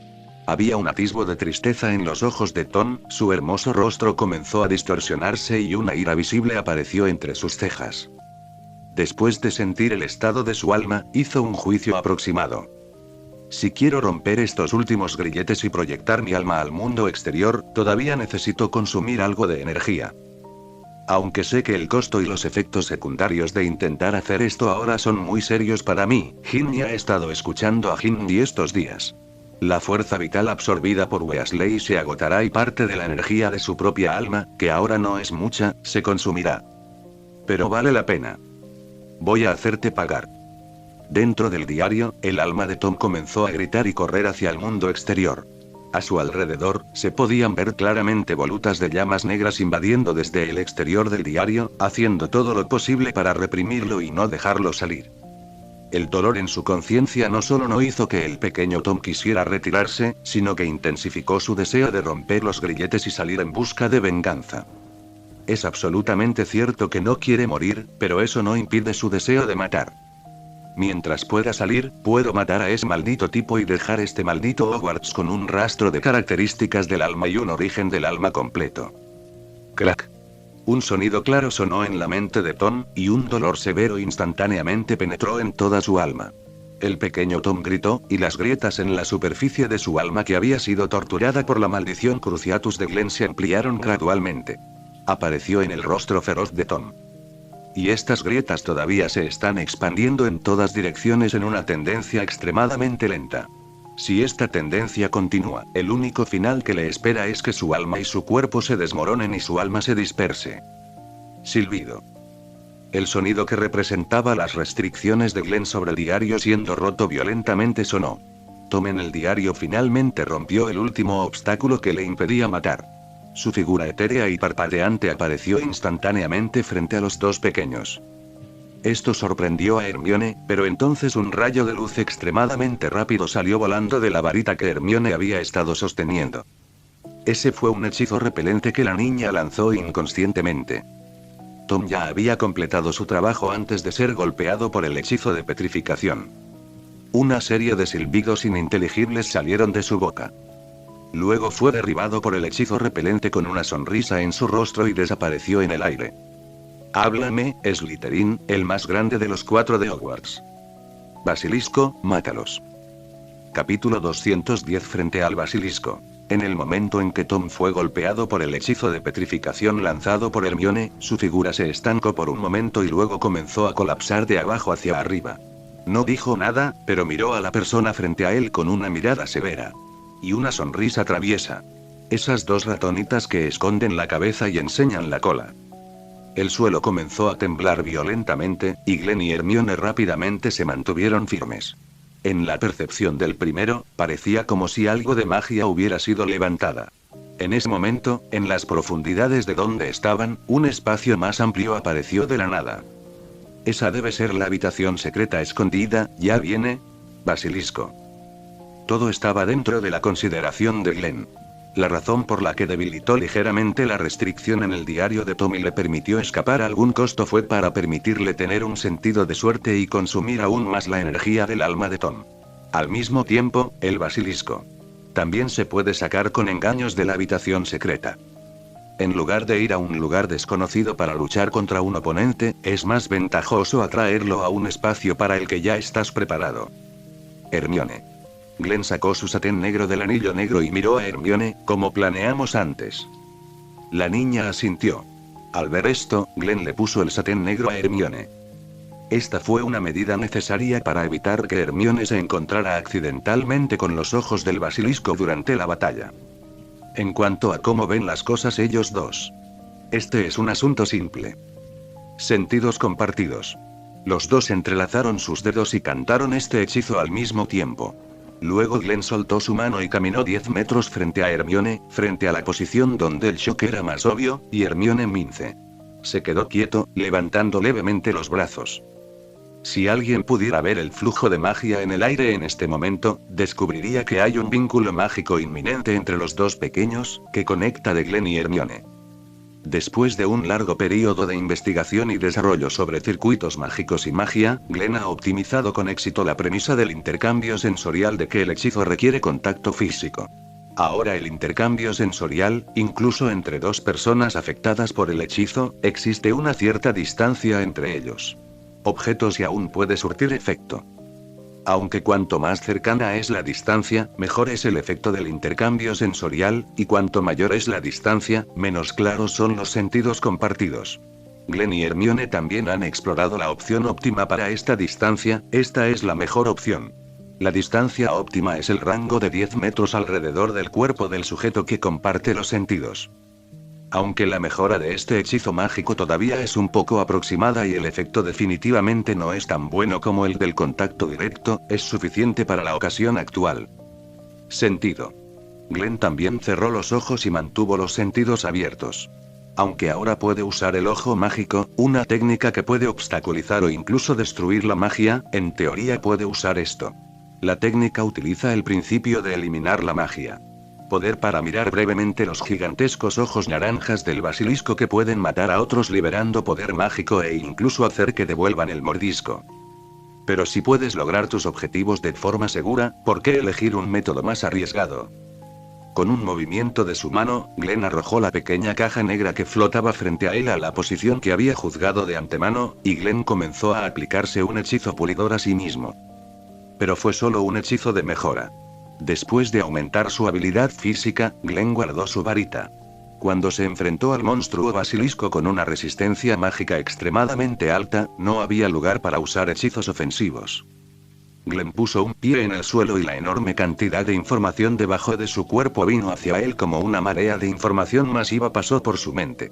Había un atisbo de tristeza en los ojos de Tom, su hermoso rostro comenzó a distorsionarse y una ira visible apareció entre sus cejas. Después de sentir el estado de su alma, hizo un juicio aproximado. Si quiero romper estos últimos grilletes y proyectar mi alma al mundo exterior, todavía necesito consumir algo de energía. Aunque sé que el costo y los efectos secundarios de intentar hacer esto ahora son muy serios para mí, Ginny ha estado escuchando a Ginny estos días. La fuerza vital absorbida por Weasley se agotará y parte de la energía de su propia alma, que ahora no es mucha, se consumirá. Pero vale la pena. Voy a hacerte pagar. Dentro del diario, el alma de Tom comenzó a gritar y correr hacia el mundo exterior. A su alrededor, se podían ver claramente volutas de llamas negras invadiendo desde el exterior del diario, haciendo todo lo posible para reprimirlo y no dejarlo salir. El dolor en su conciencia no solo no hizo que el pequeño Tom quisiera retirarse, sino que intensificó su deseo de romper los grilletes y salir en busca de venganza. Es absolutamente cierto que no quiere morir, pero eso no impide su deseo de matar. Mientras pueda salir, puedo matar a ese maldito tipo y dejar este maldito Hogwarts con un rastro de características del alma y un origen del alma completo. Crack. Un sonido claro sonó en la mente de Tom, y un dolor severo instantáneamente penetró en toda su alma. El pequeño Tom gritó, y las grietas en la superficie de su alma que había sido torturada por la maldición Cruciatus de Glenn se ampliaron gradualmente. Apareció en el rostro feroz de Tom. Y estas grietas todavía se están expandiendo en todas direcciones en una tendencia extremadamente lenta. Si esta tendencia continúa, el único final que le espera es que su alma y su cuerpo se desmoronen y su alma se disperse. Silbido. El sonido que representaba las restricciones de Glenn sobre el diario siendo roto violentamente sonó. Tom en el diario finalmente rompió el último obstáculo que le impedía matar. Su figura etérea y parpadeante apareció instantáneamente frente a los dos pequeños. Esto sorprendió a Hermione, pero entonces un rayo de luz extremadamente rápido salió volando de la varita que Hermione había estado sosteniendo. Ese fue un hechizo repelente que la niña lanzó inconscientemente. Tom ya había completado su trabajo antes de ser golpeado por el hechizo de petrificación. Una serie de silbidos ininteligibles salieron de su boca. Luego fue derribado por el hechizo repelente con una sonrisa en su rostro y desapareció en el aire. Háblame, Slytherin, el más grande de los 4 de Hogwarts. Basilisco, mátalos. Capítulo 210 frente al basilisco. En el momento en que Tom fue golpeado por el hechizo de petrificación lanzado por Hermione, su figura se estancó por un momento y luego comenzó a colapsar de abajo hacia arriba. No dijo nada, pero miró a la persona frente a él con una mirada severa. Y una sonrisa traviesa. Esas dos ratonitas que esconden la cabeza y enseñan la cola. El suelo comenzó a temblar violentamente, y Glenn y Hermione rápidamente se mantuvieron firmes. En la percepción del primero, parecía como si algo de magia hubiera sido levantada. En ese momento, en las profundidades de donde estaban, un espacio más amplio apareció de la nada. Esa debe ser la habitación secreta escondida, ¿ya viene? Basilisco. Todo estaba dentro de la consideración de Glenn. La razón por la que debilitó ligeramente la restricción en el diario de Tom y le permitió escapar a algún costo fue para permitirle tener un sentido de suerte y consumir aún más la energía del alma de Tom. Al mismo tiempo, el basilisco. También se puede sacar con engaños de la habitación secreta. En lugar de ir a un lugar desconocido para luchar contra un oponente, es más ventajoso atraerlo a un espacio para el que ya estás preparado. Hermione. Glenn sacó su satén negro del anillo negro y miró a Hermione, como planeamos antes. La niña asintió. Al ver esto, Glenn le puso el satén negro a Hermione. Esta fue una medida necesaria para evitar que Hermione se encontrara accidentalmente con los ojos del basilisco durante la batalla. En cuanto a cómo ven las cosas ellos dos. Este es un asunto simple. Sentidos compartidos. Los dos entrelazaron sus dedos y cantaron este hechizo al mismo tiempo. Luego Glenn soltó su mano y caminó 10 metros frente a Hermione, frente a la posición donde el shock era más obvio, y Hermione mince. Se quedó quieto, levantando levemente los brazos. Si alguien pudiera ver el flujo de magia en el aire en este momento, descubriría que hay un vínculo mágico inminente entre los dos pequeños, que conecta de Glenn y Hermione. Después de un largo periodo de investigación y desarrollo sobre circuitos mágicos y magia, Glenn ha optimizado con éxito la premisa del intercambio sensorial de que el hechizo requiere contacto físico. Ahora el intercambio sensorial, incluso entre dos personas afectadas por el hechizo, existe una cierta distancia entre ellos. Objetos y aún puede surtir efecto. Aunque cuanto más cercana es la distancia, mejor es el efecto del intercambio sensorial, y cuanto mayor es la distancia, menos claros son los sentidos compartidos. Glenn y Hermione también han explorado la opción óptima para esta distancia, esta es la mejor opción. La distancia óptima es el rango de 10 metros alrededor del cuerpo del sujeto que comparte los sentidos. Aunque la mejora de este hechizo mágico todavía es un poco aproximada y el efecto definitivamente no es tan bueno como el del contacto directo, es suficiente para la ocasión actual. Sentido. Glenn también cerró los ojos y mantuvo los sentidos abiertos. Aunque ahora puede usar el ojo mágico, una técnica que puede obstaculizar o incluso destruir la magia, en teoría puede usar esto. La técnica utiliza el principio de eliminar la magia. Poder para mirar brevemente los gigantescos ojos naranjas del basilisco que pueden matar a otros liberando poder mágico e incluso hacer que devuelvan el mordisco. Pero si puedes lograr tus objetivos de forma segura, ¿por qué elegir un método más arriesgado? Con un movimiento de su mano, Glenn arrojó la pequeña caja negra que flotaba frente a él a la posición que había juzgado de antemano, y Glenn comenzó a aplicarse un hechizo pulidor a sí mismo. Pero fue solo un hechizo de mejora. Después de aumentar su habilidad física, Glenn guardó su varita. Cuando se enfrentó al monstruo basilisco con una resistencia mágica extremadamente alta, no había lugar para usar hechizos ofensivos. Glenn puso un pie en el suelo y la enorme cantidad de información debajo de su cuerpo vino hacia él como una marea de información masiva pasó por su mente.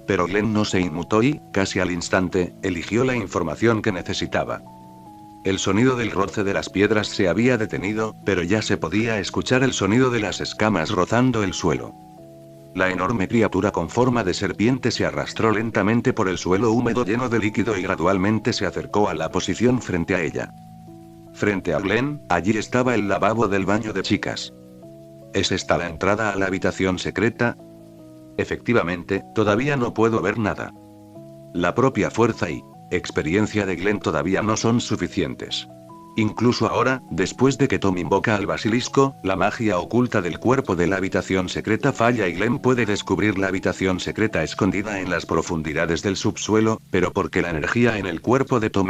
Pero Glenn no se inmutó y, casi al instante, eligió la información que necesitaba. El sonido del roce de las piedras se había detenido, pero ya se podía escuchar el sonido de las escamas rozando el suelo. La enorme criatura con forma de serpiente se arrastró lentamente por el suelo húmedo lleno de líquido y gradualmente se acercó a la posición frente a ella. Frente a Glenn, allí estaba el lavabo del baño de chicas. ¿Es esta la entrada a la habitación secreta? Efectivamente, todavía no puedo ver nada. La propia fuerza y experiencia de Glenn todavía no son suficientes. Incluso ahora, después de que Tom invoca al basilisco, la magia oculta del cuerpo de la habitación secreta falla y Glenn puede descubrir la habitación secreta escondida en las profundidades del subsuelo, pero porque la energía en el cuerpo de Tom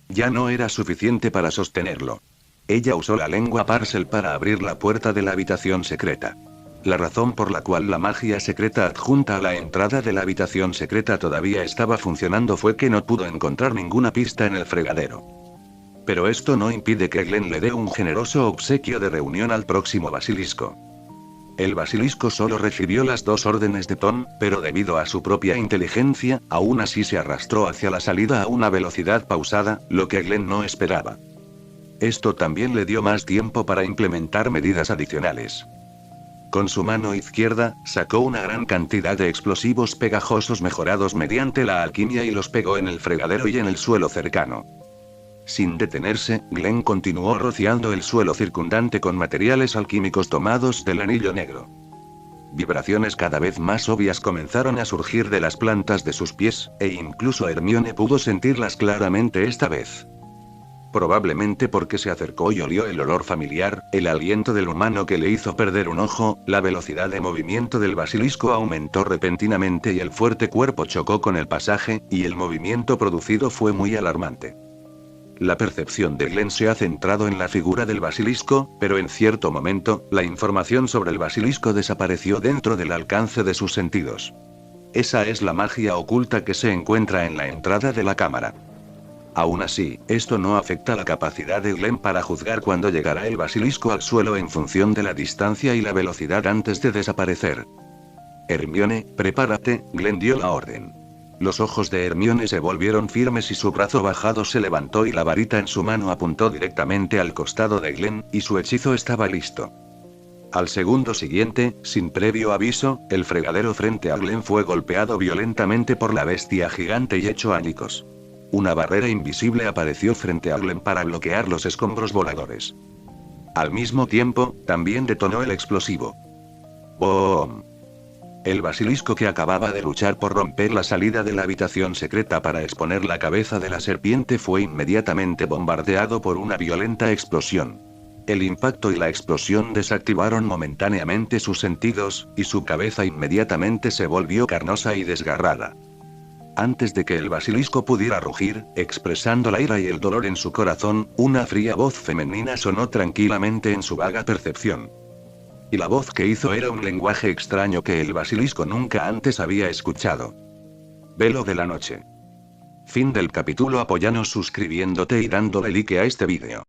ya no era suficiente para sostenerlo. Ella usó la lengua Parcel para abrir la puerta de la habitación secreta. La razón por la cual la magia secreta adjunta a la entrada de la habitación secreta todavía estaba funcionando fue que no pudo encontrar ninguna pista en el fregadero. Pero esto no impide que Glenn le dé un generoso obsequio de reunión al próximo basilisco. El basilisco solo recibió las 2 órdenes de Tom, pero debido a su propia inteligencia, aún así se arrastró hacia la salida a una velocidad pausada, lo que Glenn no esperaba. Esto también le dio más tiempo para implementar medidas adicionales. Con su mano izquierda, sacó una gran cantidad de explosivos pegajosos mejorados mediante la alquimia y los pegó en el fregadero y en el suelo cercano. Sin detenerse, Glenn continuó rociando el suelo circundante con materiales alquímicos tomados del anillo negro. Vibraciones cada vez más obvias comenzaron a surgir de las plantas de sus pies, e incluso Hermione pudo sentirlas claramente esta vez. Probablemente porque se acercó y olió el olor familiar, el aliento del humano que le hizo perder un ojo, la velocidad de movimiento del basilisco aumentó repentinamente y el fuerte cuerpo chocó con el pasaje, y el movimiento producido fue muy alarmante. La percepción de Glenn se ha centrado en la figura del basilisco, pero en cierto momento, la información sobre el basilisco desapareció dentro del alcance de sus sentidos. Esa es la magia oculta que se encuentra en la entrada de la cámara. Aún así, esto no afecta la capacidad de Glenn para juzgar cuándo llegará el basilisco al suelo en función de la distancia y la velocidad antes de desaparecer. Hermione, prepárate, Glenn dio la orden. Los ojos de Hermione se volvieron firmes y su brazo bajado se levantó y la varita en su mano apuntó directamente al costado de Glenn, y su hechizo estaba listo. Al segundo siguiente, sin previo aviso, el fregadero frente a Glenn fue golpeado violentamente por la bestia gigante y hecho añicos. Una barrera invisible apareció frente a Glenn para bloquear los escombros voladores. Al mismo tiempo, también detonó el explosivo. ¡Boom! El basilisco que acababa de luchar por romper la salida de la habitación secreta para exponer la cabeza de la serpiente fue inmediatamente bombardeado por una violenta explosión. El impacto y la explosión desactivaron momentáneamente sus sentidos, y su cabeza inmediatamente se volvió carnosa y desgarrada. Antes de que el basilisco pudiera rugir, expresando la ira y el dolor en su corazón, una fría voz femenina sonó tranquilamente en su vaga percepción. Y la voz que hizo era un lenguaje extraño que el basilisco nunca antes había escuchado. Velo de la noche. Fin del capítulo. Apóyanos suscribiéndote y dándole like a este vídeo.